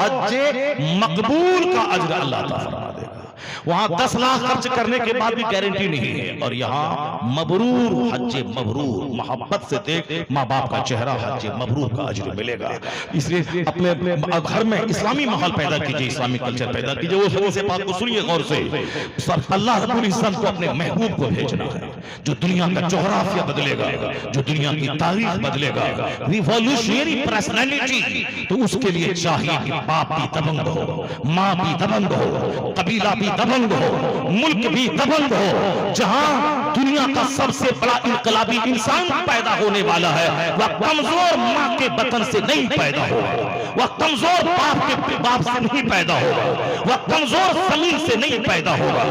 हज मकबूल का अजर अल्लाह ताला फरमा देगा। वहां 10 लाख खर्च करने के बाद भी गारंटी नहीं है। और यहाँ मबरूर हज मबरूर, मोहब्बत से देख माँ बाप का चेहरा, हज मबरूर का अजर मिलेगा। इसलिए अपने घर में इस्लामी माहौल पैदा कीजिए, इस्लामी कल्चर पैदा कीजिए। वो हदीस पाक को सुनिए गौर से। अल्लाह रब्बुल इज्जत को अपने महबूब को भेजना है जो दुनिया का जोग्राफिया बदलेगा, जो दुनिया की तारीख बदलेगा, रिवॉल्यूशनरी पर्सनैलिटी। तो उसके लिए चाहिए कि बाप भी दबंग हो, माँ भी दबंग हो, कबीला भी दबंग हो, मुल्क भी दबंग हो। जहां दुनिया का सबसे बड़ा इनकलाबी इंसान पैदा होने वाला है, वह कमजोर माँ के बतन से नहीं पैदा होगा, वह कमजोर बाप से नहीं पैदा होगा, वह कमजोर जमीन से नहीं पैदा होगा।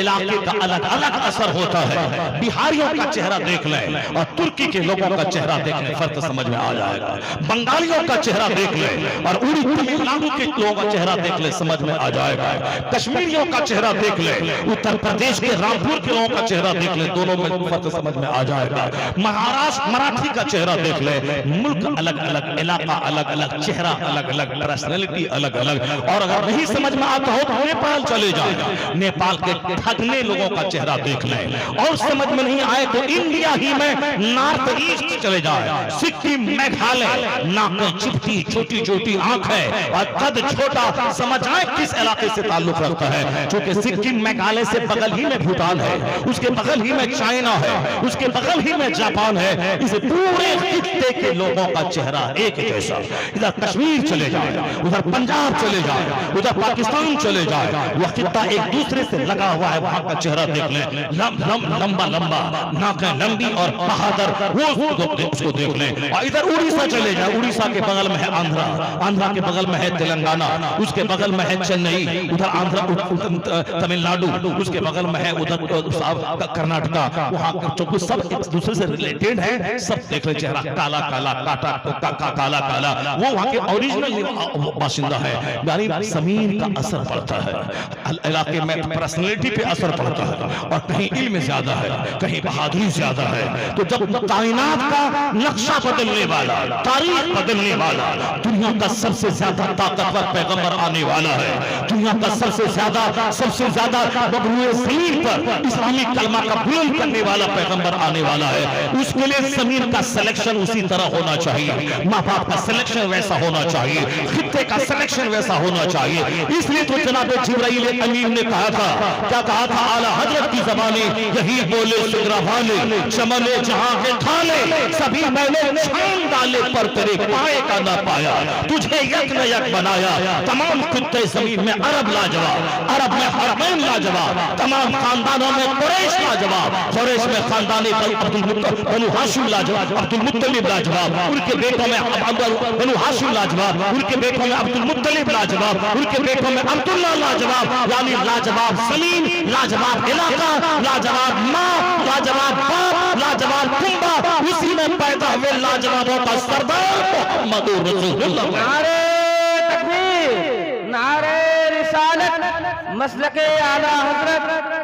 इलाके का अलग अलग असर होता है। बिहारियों का चेहरा देख लें और तुर्की के लोगों का चेहरा देख लें, फर्क समझ में आ जाएगा। बंगालियों का चेहरा देख लें और उड़ी तमिलनाडु के लोगों का चेहरा देख लें, समझ में आ जाएगा। कश्मीरियों का चेहरा देख लें, उत्तर प्रदेश के रामपुर के लोगों का चेहरा देख लें, दोनों में फर्क समझ में आ जाएगा। महाराष्ट्र मराठी का चेहरा देख लें। मुल्क अलग अलग, इलाका अलग अलग, चेहरा अलग अलग, पर्सनैलिटी अलग अलग। और अगर नहीं समझ में आता हो तो नेपाल चले जाए, नेपाल के ठगने लोगों का चेहरा देख लें। और समझ में नहीं आए तो इंडिया ही में नॉर्थ ईस्ट चले जाए, सिक्किम, मेघालय, नाक चिपटी, छोटी छोटी आंख है और कद छोटा, समझ आए किस इलाके से ताल्लुक रखता है। क्योंकि सिक्किम मेघालय से बगल ही में भूटान है, उसके बगल ही में चाइना है, उसके बगल ही में जापान है। इस पूरे खित्ते के लोगों का चेहरा एक जैसा। इधर कश्मीर चले जाए, उधर पंजाब चले जाए, उधर पाकिस्तान चले जाए, वह खित्ता एक दूसरे से लगा हुआ है। वहां का चेहरा देख लें, लंबा लंबा, नाकें लंबी और बहादुर, वो उसको देख लें। और इधर उड़ीसा चले जाए, उड़ीसा के बगल में है आंध्रा, आंध्रा के बगल में है तेलंगाना, उसके बगल में है चेन्नई, उधर आंध्रा तमिलनाडु, उसके बगल में है उधर कर्नाटका। वहां चूंकि सब एक दूसरे से रिलेटेड है, सब देख ले चेहरा काला काला, काटा काला काला, वो वहां के ओरिजिनल बाशिंदा है। यानी जमीन का असर पड़ता है, इलाके में पर्सनैलिटी पे असर पड़ता है। और कहीं इल्म ज्यादा है, कहीं बहादुरी ज्यादा है। तो जब कायनात का नक्शा बदलने वाला, तारीख बदलने वाला, दुनिया का सबसे ज्यादा ताकतवर पैगंबर आने वाला है, दुनिया का सबसे ज्यादा बबरूए ज़मीन पर इस्लामी कलमा का बुलंद करने वाला पैगंबर आने वाला है। उसके लिए ज़मीन का सिलेक्शन उसी तरह होना चाहिए, माँ बाप का सिलेक्शन वैसा होना चाहिए, खित्ते का सिलेक्शन वैसा होना चाहिए। इसलिए तो जनाब जिब्राइल अमीन ने कहा था, क्या कहा था आला हजरत की ज़बानी, यही बोले सिगरा वाले, चमने जहां के ठाले, सभी मैंने छान डाले पर तेरे पाए का ना पाया, तुझे यक न यक बनाया। तमाम खित्ते ज़मीन में अरब लाजवाब, अरब में हरमैन लाजवाब, तमाम खानदानों में कुरैश लाजवाब, कुरैश में खानदानी बनु हाशिम लाजवाब, अब्दुल मुत्तलिब लाजवाब, उनके बेटों में बनु हाशिम लाजवाब, उनके बेटों में अब्दुल मुत्तलिब लाजवाब, उनके बेटों में अब्दुल्ला लाजवाब। यानी लाजवाब ज़मीन, लाजवाब इलाका, लाजवाब माँ, लाजवाब बाप, लाजवाब कुंबा, उसी में पैदा हुए लाजवाबों का सरदार मोहम्मद रसूलुल्लाह। नारे तकबीर, नारे रिसालत, मसलके आला हजरत